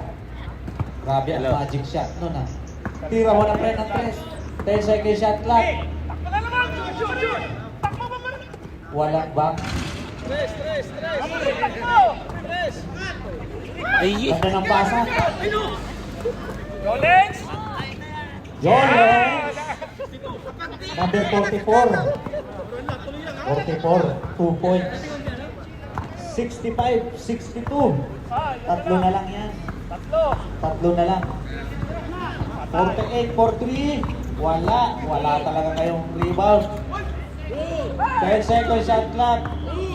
Grabe ang magic shot nun ah. Tira mo na pre ng 3. 10 seconds shot clock. Takbo na naman! Shoot! Takbo ba ba? Walang back. Takbo! Ay, Ganda ng pasa. Jolens! Jolens! Number 44. 2 points. 65-62. Tatlo na lang yan. Tatlo na lang. 48-43. Wala talaga kayong rebound. 10 seconds shot clock.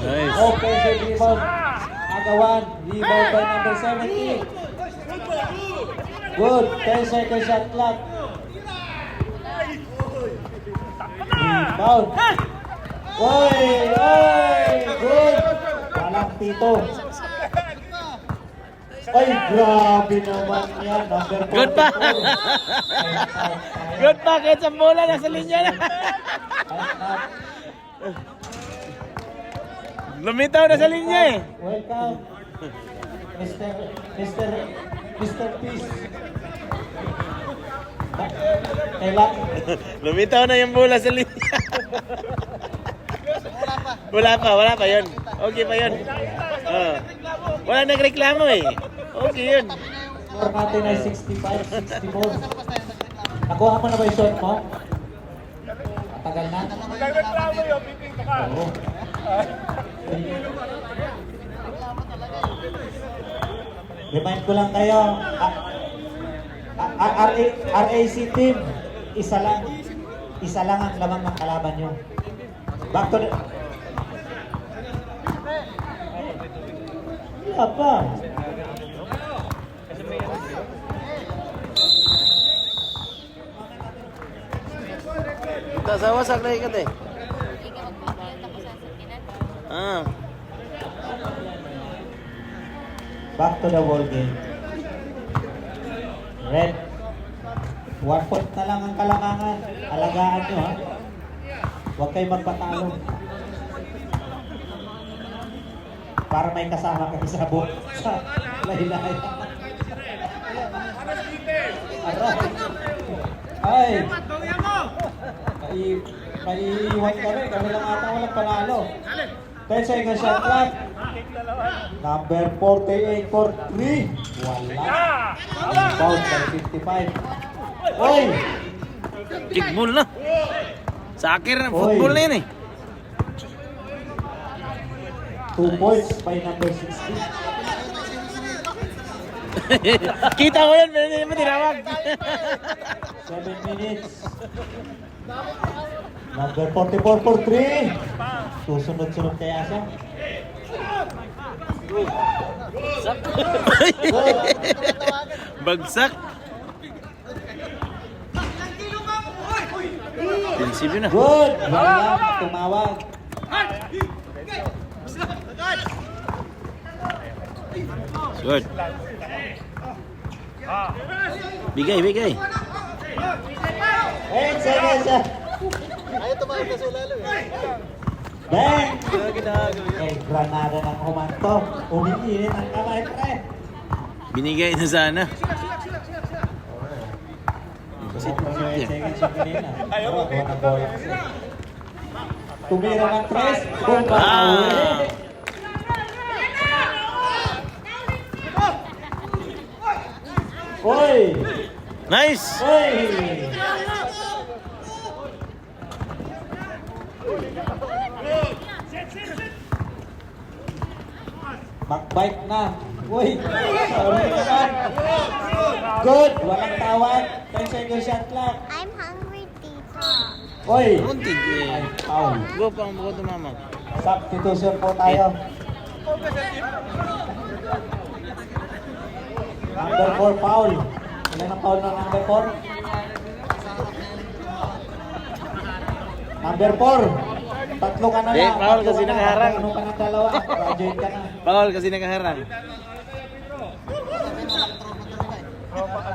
nice. Offensive rebound. Agawan. Rebound by number 70. Good. 10 second shot clock. Rebound. Oy! Oy! Good. Walang tito. Ay, grabe naman yan. Number 44. Good pa. Good pa, kahit sa bola nasa linya na. Lumitaw na sa linya eh. Welcome, Mr. Peace. Kailangan. Lumitaw na yung bola sa linya. Wala pa yun. Okay pa yun. Wala nagreklamo eh. Okay yun. Score natin ay 65-64. Nakuha mo na ba yung shot mo? Matagal na? Nagreklamo yun, piping ka. Oo. Remind ko lang kayo, RAC team, isa lang ang lamang ng kalaban nyo. Back to the... Wala pa. Wasak na ikat eh. Back to the ball game. Red. 1 point na lang ang kalamangan. Alagaan nyo ha. Huwag kayo magpatalo. Para may kasama kayo sa buhok. Sa lahi-lahi. Aray. Ay. May iwan kami. Kami lang ata walang panalo. 10 seconds shot clock. Number 48 for 3. Wala. Rebound by 55. Oy! Kickball na. Soccer, football na yun eh. 2 points by number 16. Kita ko yun, pero hindi mo tinawag. 7 minutes. Number 44 for 3. Susunod-sunod kaya siya. Bagsak. Prinsipyo na. Good! Wala tumawag. Good. Bigay. 8 seconds. Ayaw tumawag na sa lalo eh. Bang! Eh, granada ng kumanto. Umiinit ang kamay, pre. Binigay na sana. Seconds yung kanina. Gawa ng bola kasi. Tumira ng 3. Bumawi. Oy! Nice! Oy! Backbite na. Uy! Sorry naman. Good! Walang tawag. 10 seconds shot clock. I'm hungry, Tita. Uy! Kunti eh. Ay, foul. Go pang buko tumama. Substitution po tayo. Number 4 foul. Ilan ang foul ng number 4? Number 4. Tatlo ka na Eh, lang. foul Tatlo kasi ka na. nakaharang. Ano ka ng dalawa? Graduate ka na. Bawal kasi nakaharang.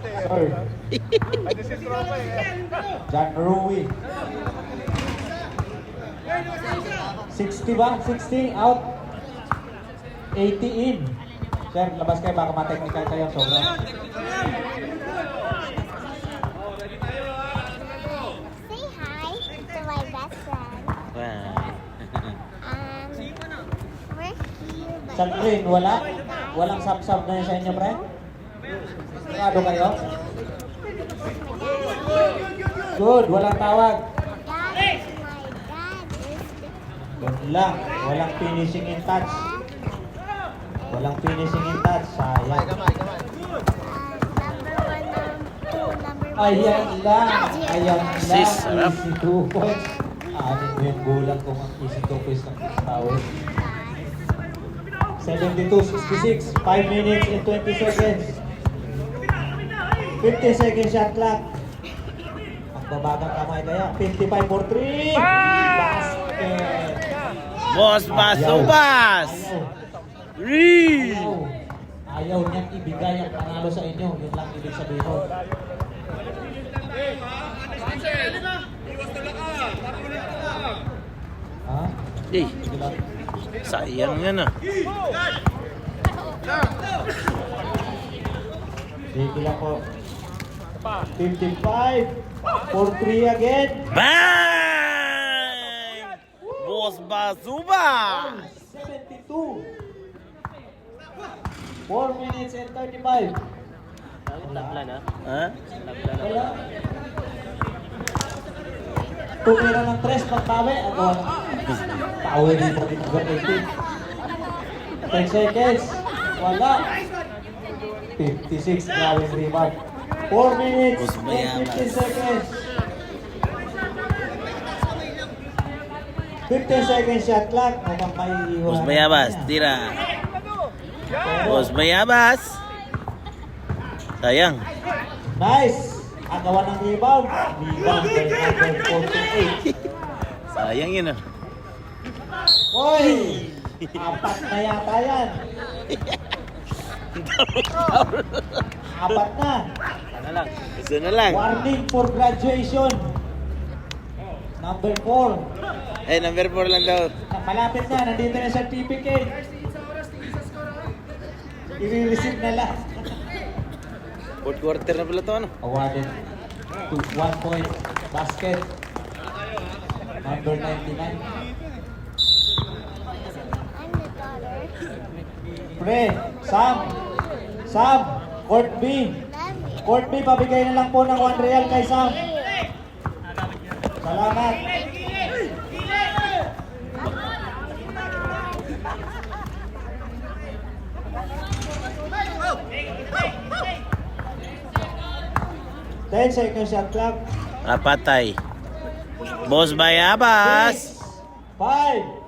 Sir. John Rui. 60 ba? 60 out. 80 in. Sir, labas kayo. Baka ma-technical kayo. Sobra. Say hi to my best friend. We're here, but Sa green, wala? Walang sub-sub na yun sa inyo, pre? Sigurado kayo? Good, walang tawag. Dad is my dad is Good lang. Walang finishing in touch. Walang finishing in touch. Sayang. number 1, number 2, number 1. Ayan lang. Ayan lang. Sis, sarap. Easy 2 points. Anin mo yung gulang kung ang easy 2 points ng tawag. 72-66. 5 minutes and 20 seconds. 50 seconds shot clock. Ang babagang kamay kaya. 55 for 3. Basket. Boss Basubas! Ayaw. Ayaw niyang ibigay ang panalo sa inyo. Yun lang ibig sabihin nun. Ha? Eh, sayang yan ah. Sige lang po. 55 for 3 again. Bang! Boss Basubas! 72. 4 minutes and 35. Tabla na. Ha? Tabla na. Wala. Tumira ng 3 pagtawi. Ako, tawi dito dito sa 18. 10 seconds. Wala. 56 gawing rebound. 4 minutes Boss and Bayabas. 15 seconds. 15 seconds shot clock. Mukhang may iwan. Boss Bayabas, tira. Boss Bayabas. Sayang. Nice. Agawan ng rebound. Rebound by number 48. Sayang yun ah. Hoy! Apat na yata yan. Apat na. Sana lang. Isa na lang. Warning for graduation. Number 4. Eh, number 4 lang daw. Malapit na. Nandito na yung certificate. I-receive na lang. Fourth quarter na pala to ano? Awarded to 1 point basket. Number 99. I'm the daughter. Pre, Sam, Court B. Court B, pabigay na lang po ng 1 real kay Sam. Salamat. Ten seconds shot clock. Kapatay. Boss Bayabas. 5.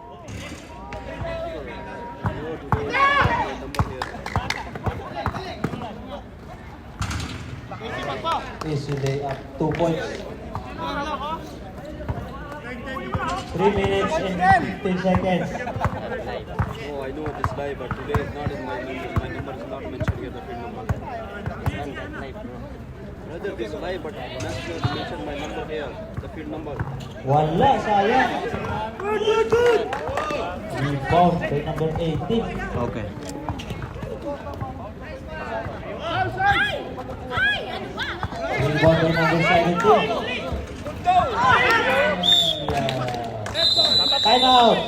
Easy lay up. 2 points. 3 minutes and 15 seconds. Oh, I know this guy, but today is not in my number. My number is not mentioned here, the field number. Brother, this guy, but must mention my number here, the field number. Wala, sayang. Rebound by number 18. Okay. Rebound by number 17. Time out.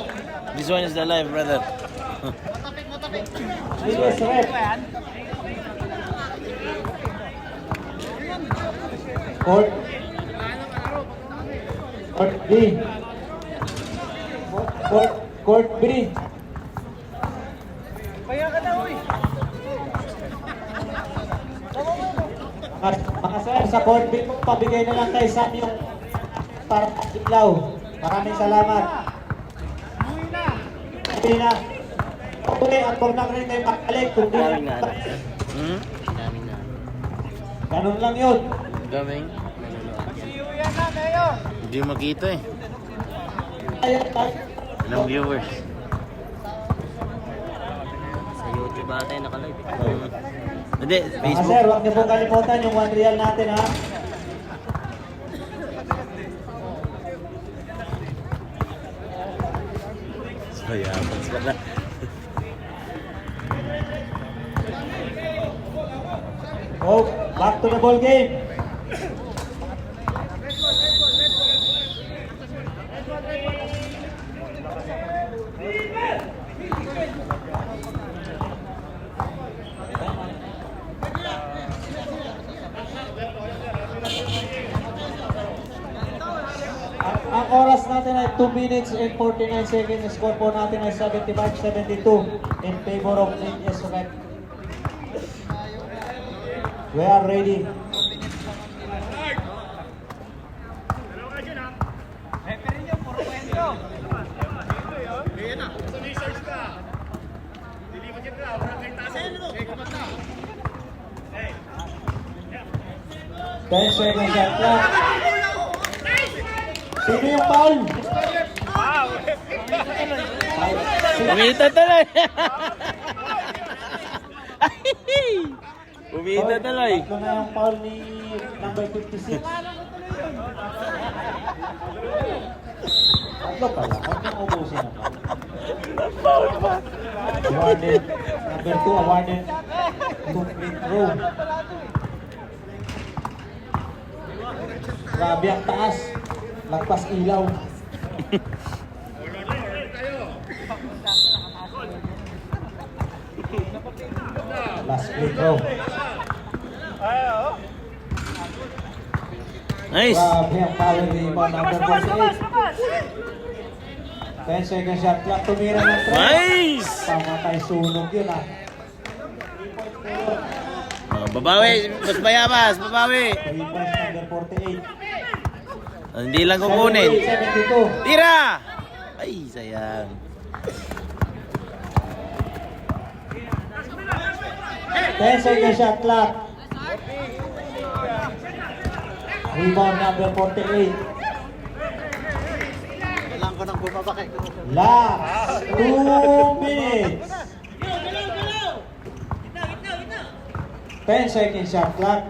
This one is the live, brother. Previous rep. Court B. Court B. Mga sir, sa court B, pabigay na lang kay Sam yung para iklaw. Maraming salamat. Hindi na. Okay, at kung nakarinig kayo makalik, kung di Daming na. Hmm? Daming na. ganun lang yun. Daming. Hindi makita eh. Ilang viewers. Sa YouTube ata yung nakalive. Hindi, Mga Facebook. sir, huwag niyo po kalimutan yung 1 real natin ha. Sayabas pala. Oh, back to the ball game. Ang oras natin ay 2 minutes and 49 seconds. Score po natin ay 75-72 in favor of NS Rec. We are ready. 10 seconds shot clock. Sino yung foul? Umita tuloy. Umita tuloy. Tatlo na yung foul ni number 56. Tatlo pala. Huwag nang ubusin ang foul. Awarded. Number 2 awarded. 2 free throw. Grabe ang taas. Lagpas ilaw. Last free throw. Nice. Grabe ang power rebound number 48. 10 seconds shot clock. Tumira ng 3. Nice. Pamatay sunog yun ah. Oh, babawi. Mas bayabas. Babawi. 3 points number 48. Hindi lang kukunin. 72. Tira! Ay, sayang. Ten seconds shot clock. Rebound number 48. Kailangan ko nang bumabakay. Last 2 minutes. 10 seconds shot clock.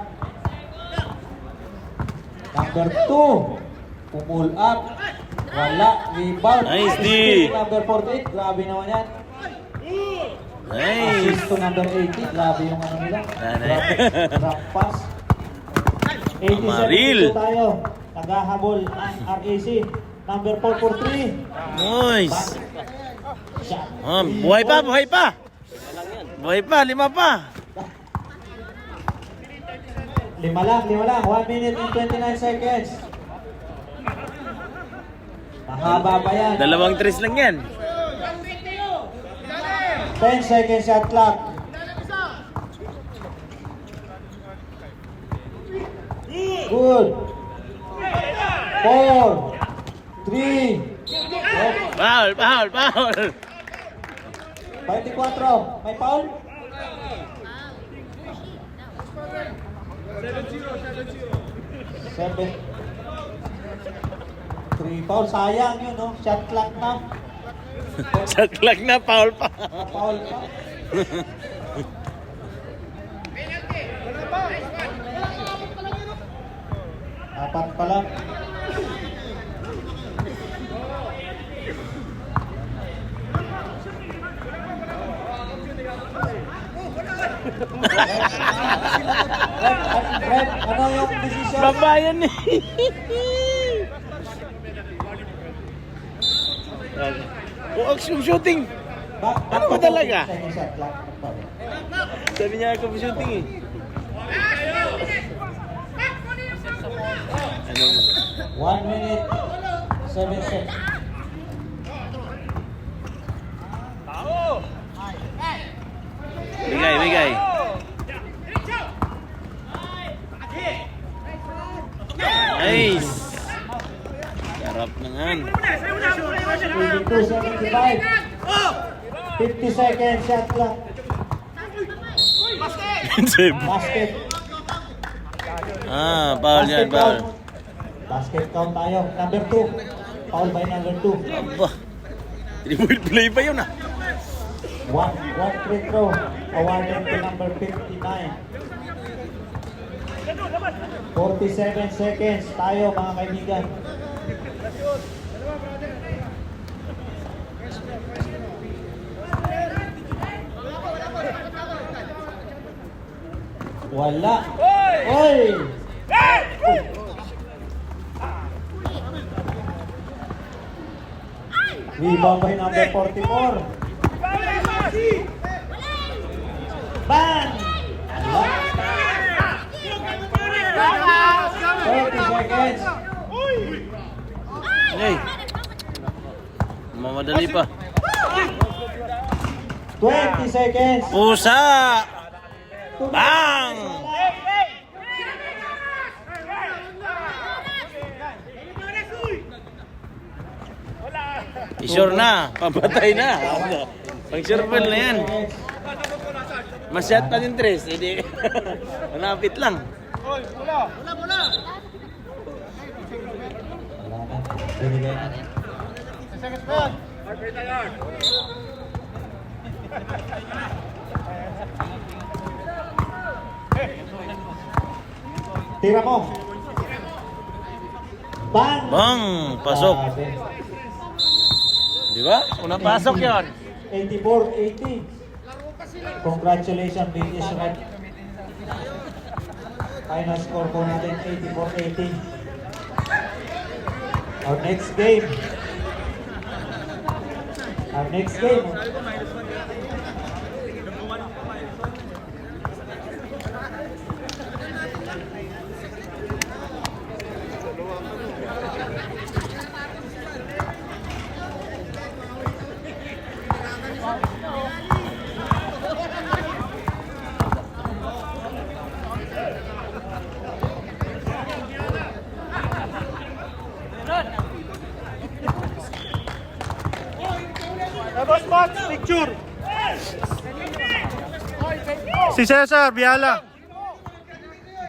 Number 2. Pull up. Wala. Rebound. Nice, D. Number 48. Grabe naman yan. Nice. Assist to number 80. Grabe yung ano nila. Drop pass. 87 Maril. tayo. Naghahabol ang RAC. Number 4 for 3. Nice. Shot. Buhay pa, buhay pa. Buhay pa, 5 pa. 5 lang. 1 minute and 29 seconds. Mahaba pa yan. 2 tres lang yan. 10 seconds shot clock. Good. 4, 3, Foul, foul, foul. 24. May foul? 7. 3 foul. Sayang yun, no? Shot clock na. Shot clock na, foul pa. Foul pa. Apat pa lang. Red, ano yung decision? Babayan eh. Oh, action shooting. Ano ba talaga? Second shot clock. Sabi niya ako shooting eh. Ano? 1 minute, 7 seconds. Bigay, bigay. Nice. Sarap naman. 22-75. 50 seconds shot clock. Basket. Foul yan, foul. Basket count tayo. Number 2. Foul by number 2. Aba. 3-point play pa yun ah. One free throw. Awarded to number 59. 47 seconds tayo mga kaibigan. Wala. Oy! Rebound by number 44. Ban! Wala. 30 seconds. Hey. Mamadali pa. 20 seconds. Pusa! Bang! Sure na, pampatay na. Pang survival na yan. Masyat pa din tres, hindi. Malapit lang. Binigay na. Tira mo. Bang! Bang! Pasok. Sabi. Di ba? Unang pasok yon. 84-80. Congratulations, British Red. Final score po natin 84-80. Our next game. Si Cesar Biala.